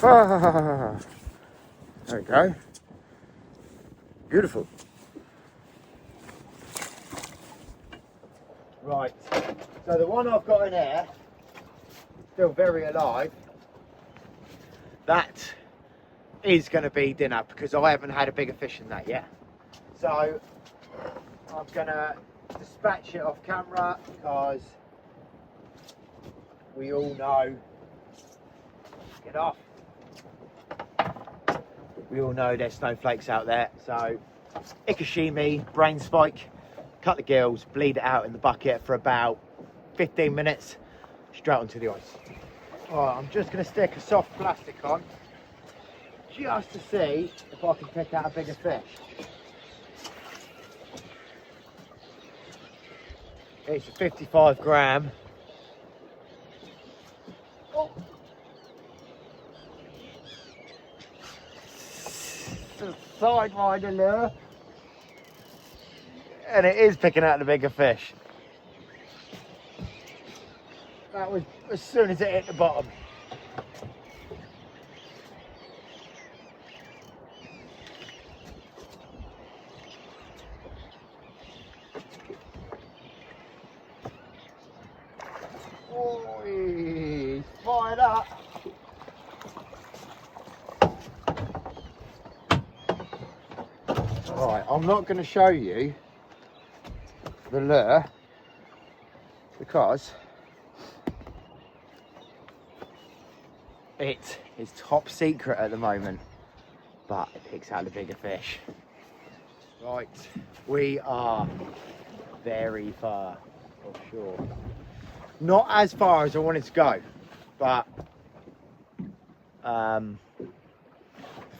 Ah, there we go. Beautiful. Right, so the one I've got in here, still very alive, that is going to be dinner because I haven't had a bigger fish than that yet. So I'm going to dispatch it off camera because we all know, get off, we all know there's snowflakes out there. So ikashimi, brain spike, cut the gills, bleed it out in the bucket for about 15 minutes, straight onto the ice. Alright, I'm just going to stick a soft plastic on just to see if I can pick out a bigger fish. It's a 55 gram. Oh. It's a Sidewinder lure. And it is picking out the bigger fish. That was as soon as it hit the bottom. Oh, he's fired up. Right, I'm not going to show you the lure because it is top secret at the moment, but it picks out the bigger fish. Right, we are very far offshore. Not as far as I wanted to go, but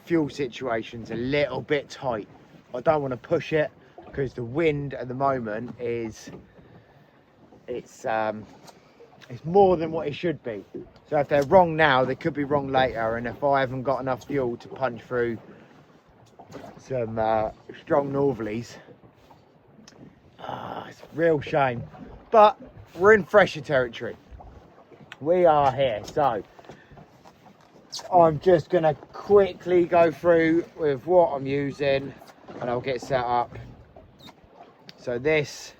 fuel situation's a little bit tight. I don't want to push it because the wind at the moment is it's more than what it should be. So if they're wrong now, they could be wrong later, and if I haven't got enough fuel to punch through some strong northerlies, it's a real shame. But we're in fresher territory. We are here, so I'm just gonna quickly go through with what I'm using and I'll get set up. So this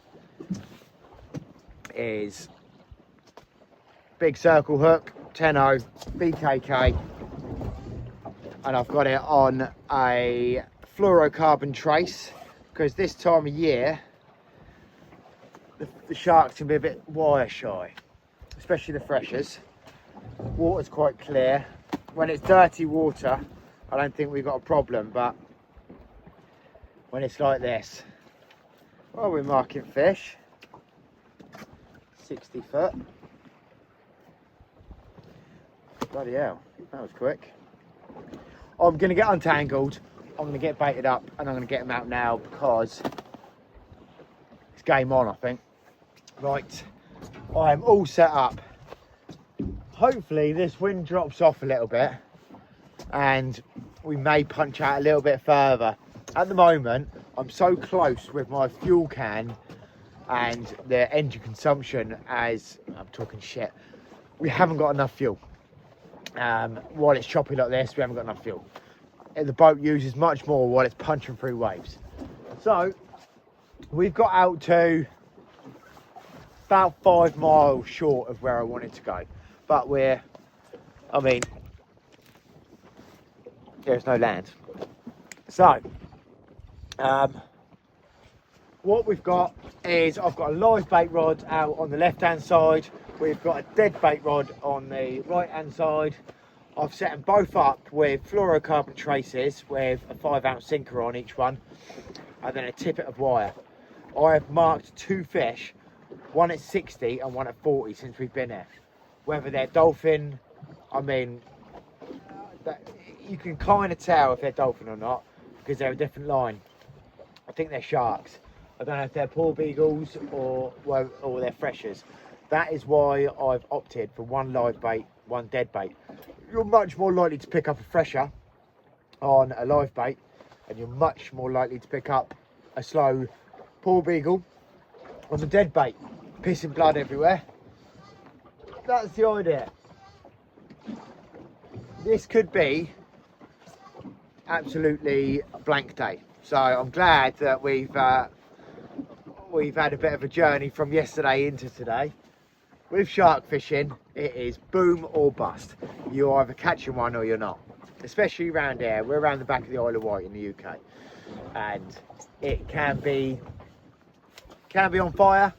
is big circle hook, 10-0 BKK, and I've got it on a fluorocarbon trace because this time of year the sharks can be a bit wire shy, especially the freshers. Water's quite clear. When it's dirty water, I don't think we've got a problem, but when it's like this, well, we're marking fish 60 foot. Bloody hell, that was quick. I'm gonna get untangled, I'm gonna get baited up, and I'm gonna get them out now because it's game on, I think. Right, I'm all set up. Hopefully this wind drops off a little bit and we may punch out a little bit further. At the moment, I'm so close with my fuel can and the engine consumption, as I'm talking shit, we haven't got enough fuel. While it's choppy like this, we haven't got enough fuel. The boat uses much more while it's punching through waves. So we've got out to about 5 miles short of where I wanted to go. But there's no land. So, what we've got is I've got a live bait rod out on the left-hand side. We've got a dead bait rod on the right-hand side. I've set them both up with fluorocarbon traces with a 5-ounce sinker on each one, and then a tippet of wire. I have marked 2 fish, one at 60 and one at 40 since we've been here. Whether they're dolphin, you can kind of tell if they're dolphin or not because they're a different line. I think they're sharks. I don't know if they're poor beagles or they're freshers. That is why I've opted for 1 live bait, 1 dead bait. You're much more likely to pick up a fresher on a live bait, and you're much more likely to pick up a slow poor beagle on the dead bait. Pissing blood everywhere. That's the idea. This could be absolutely a blank day. So I'm glad that we've had a bit of a journey from yesterday into today. With shark fishing, it is boom or bust. You're either catching one or you're not. Especially around here. We're around the back of the Isle of Wight in the UK, and it can be on fire,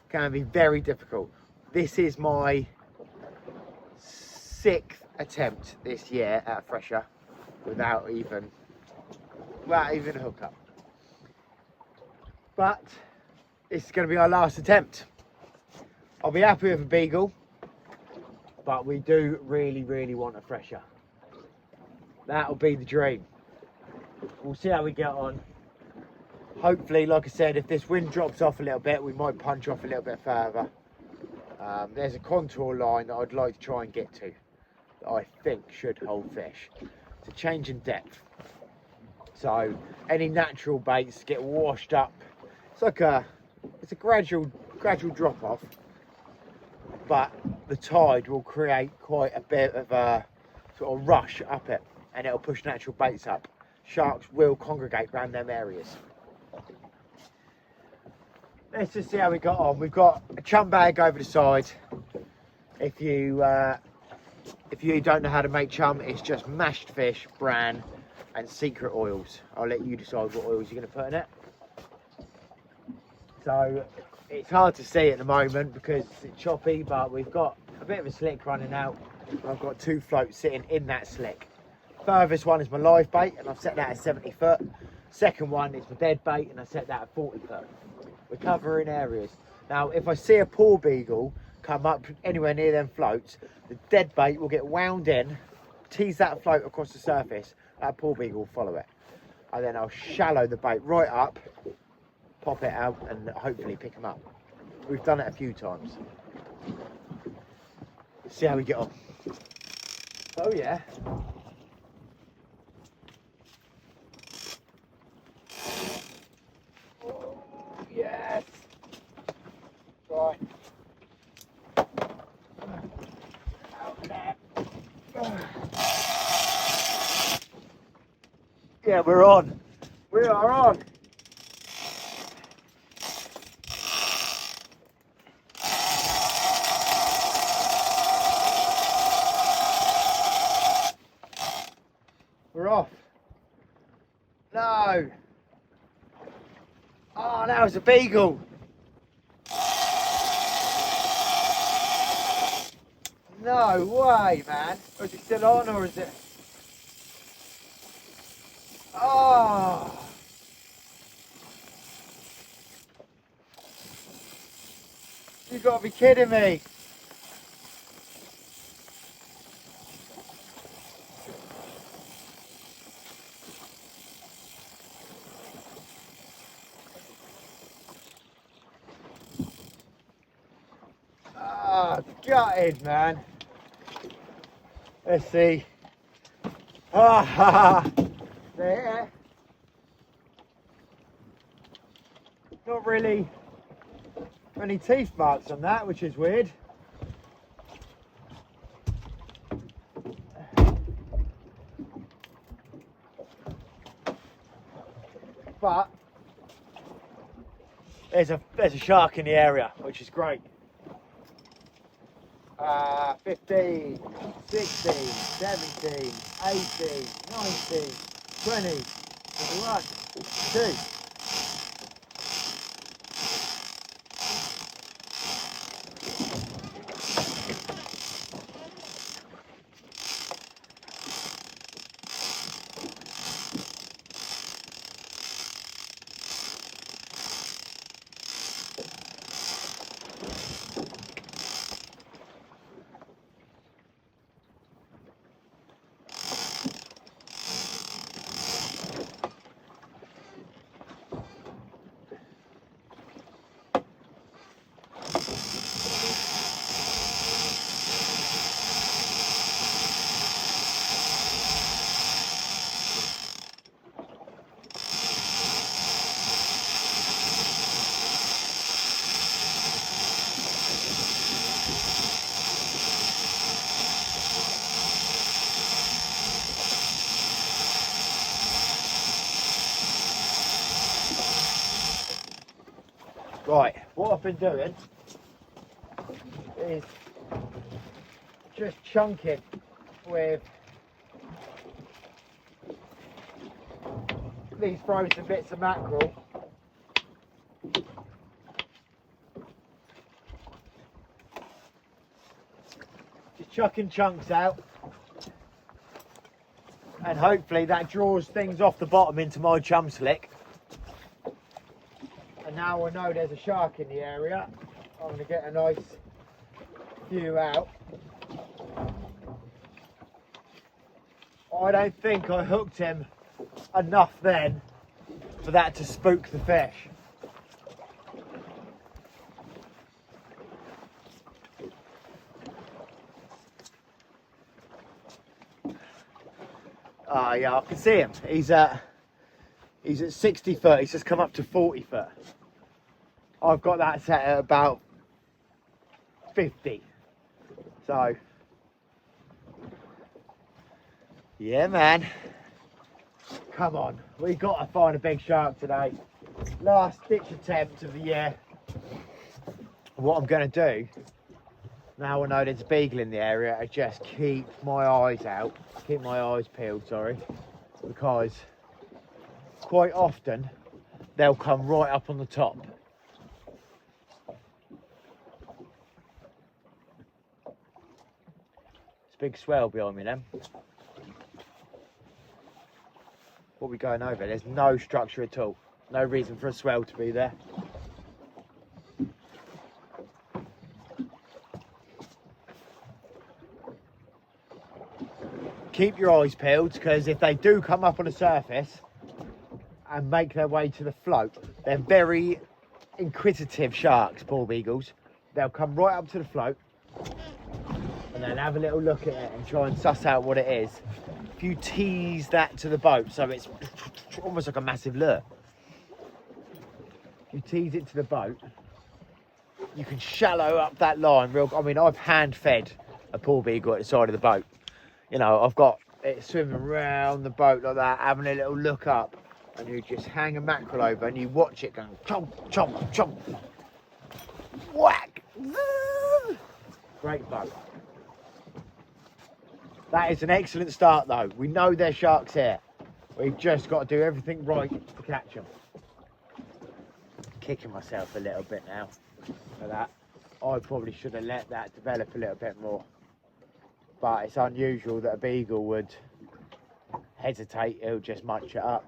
can be very difficult. This is my 6th attempt this year at a fresher without even a hookup. But this is going to be our last attempt. I'll be happy with a beagle, but we do really want a fresher. That'll be the dream. We'll see how we get on. Hopefully, like I said, if this wind drops off a little bit, we might punch off a little bit further. There's a contour line that I'd like to try and get to that I think should hold fish. It's a change in depth. So any natural baits get washed up. It's a gradual drop off, but the tide will create quite a bit of a sort of rush up it, and it'll push natural baits up. Sharks will congregate around them areas. Let's just see how we got on. We've got a chum bag over the side. If you don't know how to make chum, it's just mashed fish, bran and secret oils. I'll let you decide what oils you're going to put in it. So It's hard to see at the moment because it's choppy, but we've got a bit of a slick running out. I've got 2 floats sitting in that slick. Furthest one is my live bait, and I've set that at 70 foot. Second one is my dead bait, and I set that at 40 foot. We're covering areas. Now, if I see a poor beagle come up anywhere near them floats, the dead bait will get wound in, tease that float across the surface, that poor beagle will follow it. And then I'll shallow the bait right up, pop it out, and hopefully pick them up. We've done it a few times. Let's see how we get on. Oh yeah. Oh, yes. Right. Out there. Yeah, we're on. We are on. We're off. No. Oh, that was a beagle. No way, man. Is it still on or is it? Oh. You gotta be kidding me. Ah, gutted, man. Let's see. Ah, there. Not really any teeth marks on that, which is weird. But there's a shark in the area, which is great. 15, 16, 17, 18, 19, 20, 21, 22. Right, what I've been doing is just chunking with these frozen bits of mackerel. Just chucking chunks out, and hopefully that draws things off the bottom into my chum slick. And now I know there's a shark in the area, I'm going to get a nice few out. I don't think I hooked him enough then for that to spook the fish. Yeah, I can see him. He's at 60 foot, he's just come up to 40 foot. I've got that set at about 50. So, yeah, man. Come on, we've got to find a big shark today. Last ditch attempt of the year. What I'm going to do, now I know there's a beagle in the area, I just keep my eyes out, keep my eyes peeled, sorry, because quite often they'll come right up on the top. It's a big swell behind me then. What are we going over? There's no structure at all. No reason for a swell to be there. Keep your eyes peeled, because if they do come up on the surface and make their way to the float, they're very inquisitive sharks, bald eagles. They'll come right up to the float and they'll have a little look at it and try and suss out what it is. If you tease that to the boat, so it's almost like a massive lure. If you tease it to the boat, you can shallow up that line real. I mean, I've hand fed a bald eagle at the side of the boat. You know, I've got it swimming around the boat like that, having a little look up, and you just hang a mackerel over and you watch it going chomp, chomp, chomp, whack. Great bug. That is an excellent start though. We know there's sharks here. We've just got to do everything right to catch them. Kicking myself a little bit now for that. I probably should have let that develop a little bit more. But it's unusual that a beagle would hesitate, he'll just munch it up.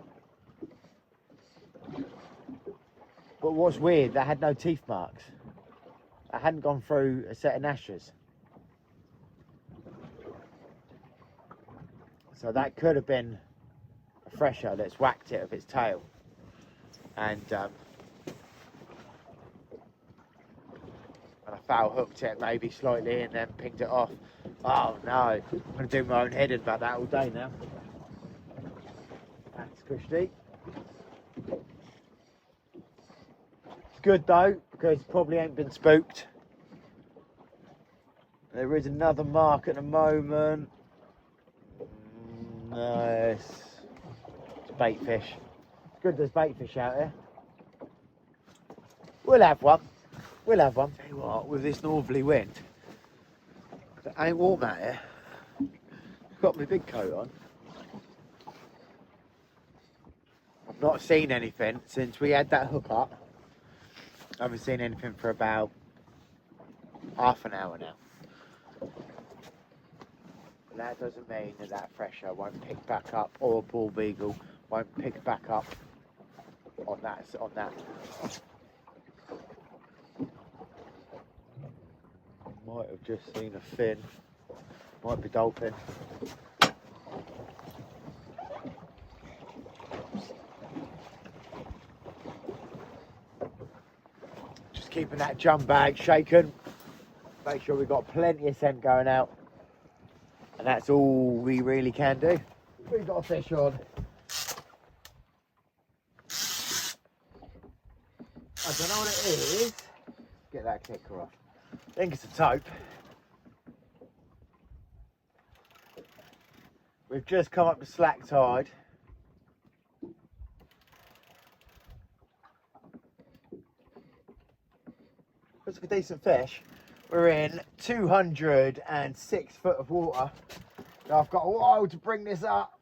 But what's weird, they had no teeth marks. They hadn't gone through a set of gnashes. So that could have been a fresher that's whacked it with its tail. And I foul hooked it maybe slightly and then pinged it off. Oh no, I'm going to do my own heading about that all day now. That's cushy. It's good though, because it probably ain't been spooked. There is another mark at the moment. No, it's bait fish. It's good there's bait fish out here. We'll have one. We'll have one. Tell you what, with this northerly wind, it ain't warm out here. I've got my big coat on. I've not seen anything since we had that hook up. I haven't seen anything for about half an hour now. But that doesn't mean that that fresher won't pick back up, or a bald beagle won't pick back up on that. Might have just seen a fin. Might be dolphin. Just keeping that jump bag shaken. Make sure we've got plenty of scent going out. And that's all we really can do. We've got a fish on. I don't know what it is. Get that kicker off. I think it's a taupe. We've just come up to slack tide. Looks like a decent fish. We're in 206 foot of water. Now I've got a while to bring this up.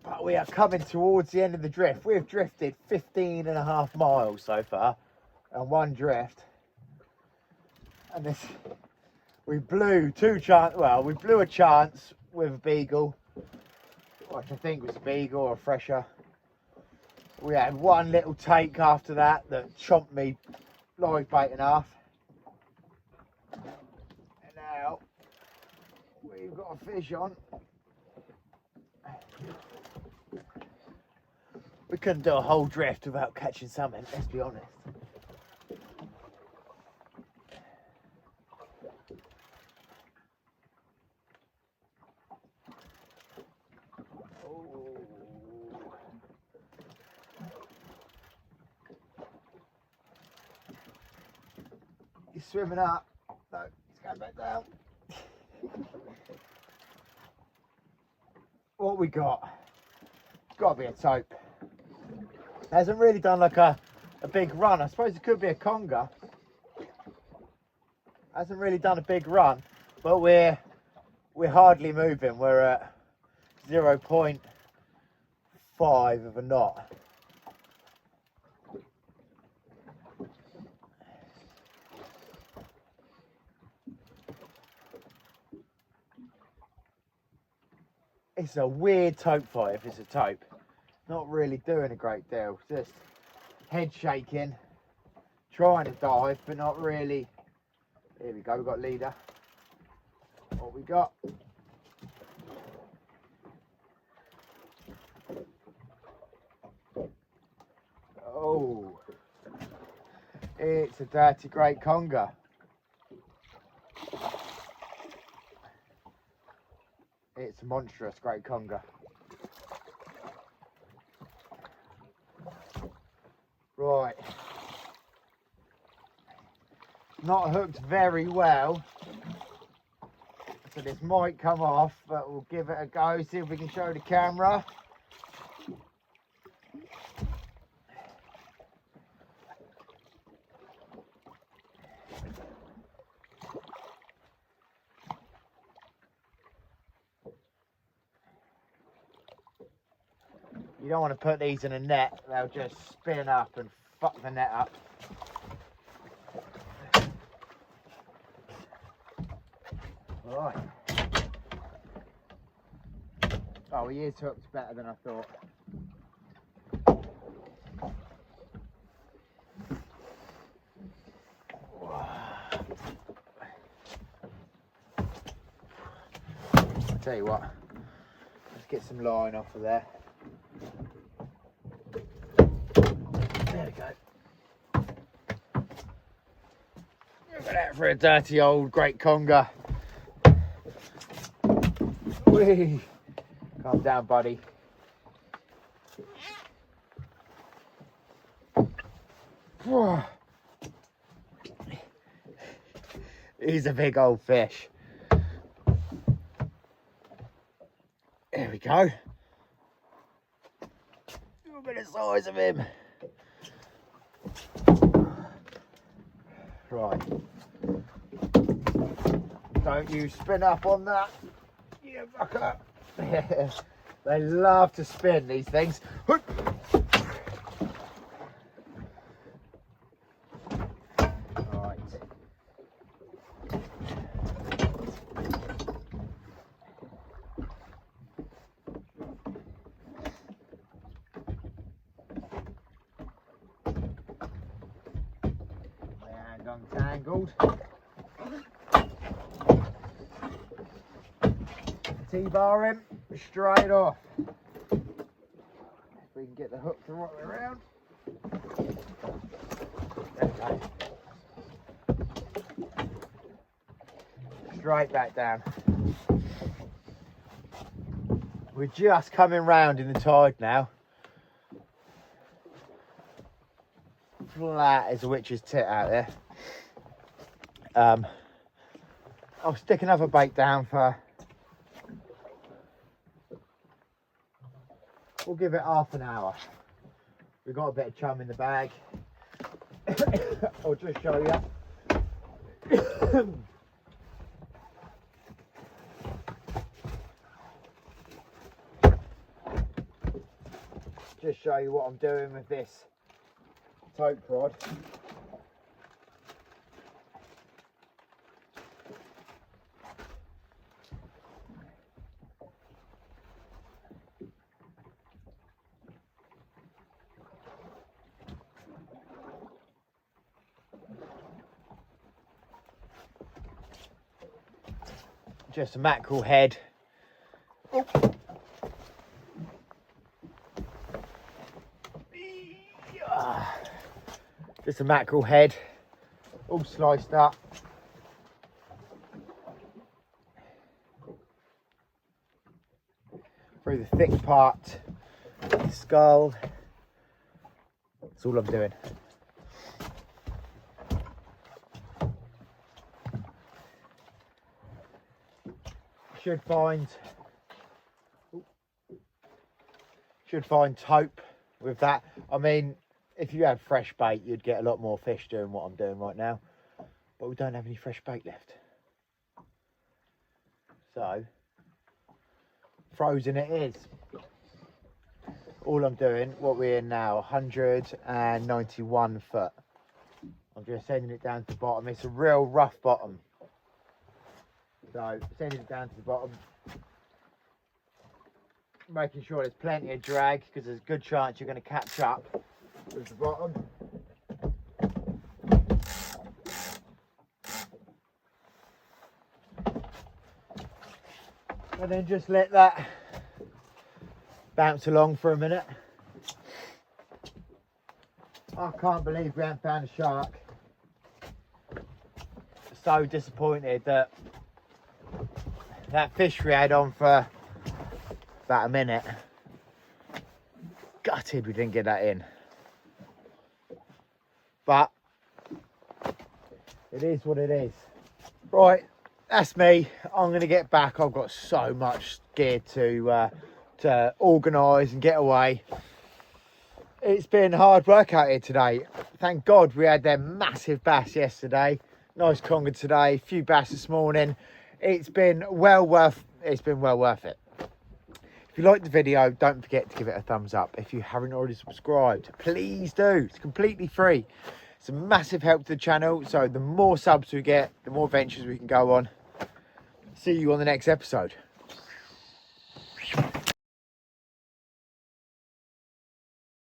But we are coming towards the end of the drift. We've drifted 15.5 miles so far on one drift. And this, we blew we blew a chance with a beagle, which I think was a beagle or a fresher. We had one little take after that chomped me live bait in half. And now we've got a fish on. We couldn't do a whole drift without catching something, let's be honest. He's swimming up. No, he's going back down. What we got? It's got to be a taupe. Hasn't really done like a big run. I suppose it could be a conger. Hasn't really done a big run, but we're hardly moving. We're at 0.5 of a knot. It's a weird tope fight if it's a tope. Not really doing a great deal. Just head shaking, trying to dive, but not really. Here we go, we've got leader. What we got? Oh, it's a dirty great conger. It's a monstrous great conger. Right. Not hooked very well. So this might come off, but we'll give it a go, see if we can show the camera. You don't want to put these in a net, they'll just spin up and fuck the net up. Right. Oh, he is hooked better than I thought. I'll tell you what, let's get some line off of there. There we go. Look at that for a dirty old great conger. Whee! Calm down, buddy. He's a big old fish. There we go. Look at the size of him. Right. Don't you spin up on that, you fucker. They love to spin, these things. Right. And untangled. T-bar him straight off. If we can get the hook the right way around. There we go. Straight back down. We're just coming round in the tide now. Flat as a witch's tit out there. I'll stick another bait down for. We'll give it half an hour. We've got a bit of chum in the bag. I'll just show you. Just show you what I'm doing with this tope rod. Just a mackerel head. Oh. Just a mackerel head, all sliced up. Through the thick part of the skull. That's all I'm doing. Should find tope with that. I mean, if you had fresh bait, you'd get a lot more fish doing what I'm doing right now. But we don't have any fresh bait left. So, frozen it is. All I'm doing, what we're in now, 191 foot. I'm just sending it down to the bottom. It's a real rough bottom. So, sending it down to the bottom. making sure there's plenty of drag, because there's a good chance you're going to catch up with the bottom. And then just let that bounce along for a minute. I can't believe we haven't found a shark. So disappointed that fish we had on for about a minute. Gutted we didn't get that in. But it is what it is. Right, that's me. I'm going to get back. I've got so much gear to organise and get away. It's been hard work out here today. Thank God we had them massive bass yesterday. Nice conger today, a few bass this morning. It's been well worth it. If you liked the video, don't forget to give it a thumbs up. If you haven't already subscribed, please do. It's completely free. It's a massive help to the channel. So the more subs we get, the more ventures we can go on. See you on the next episode.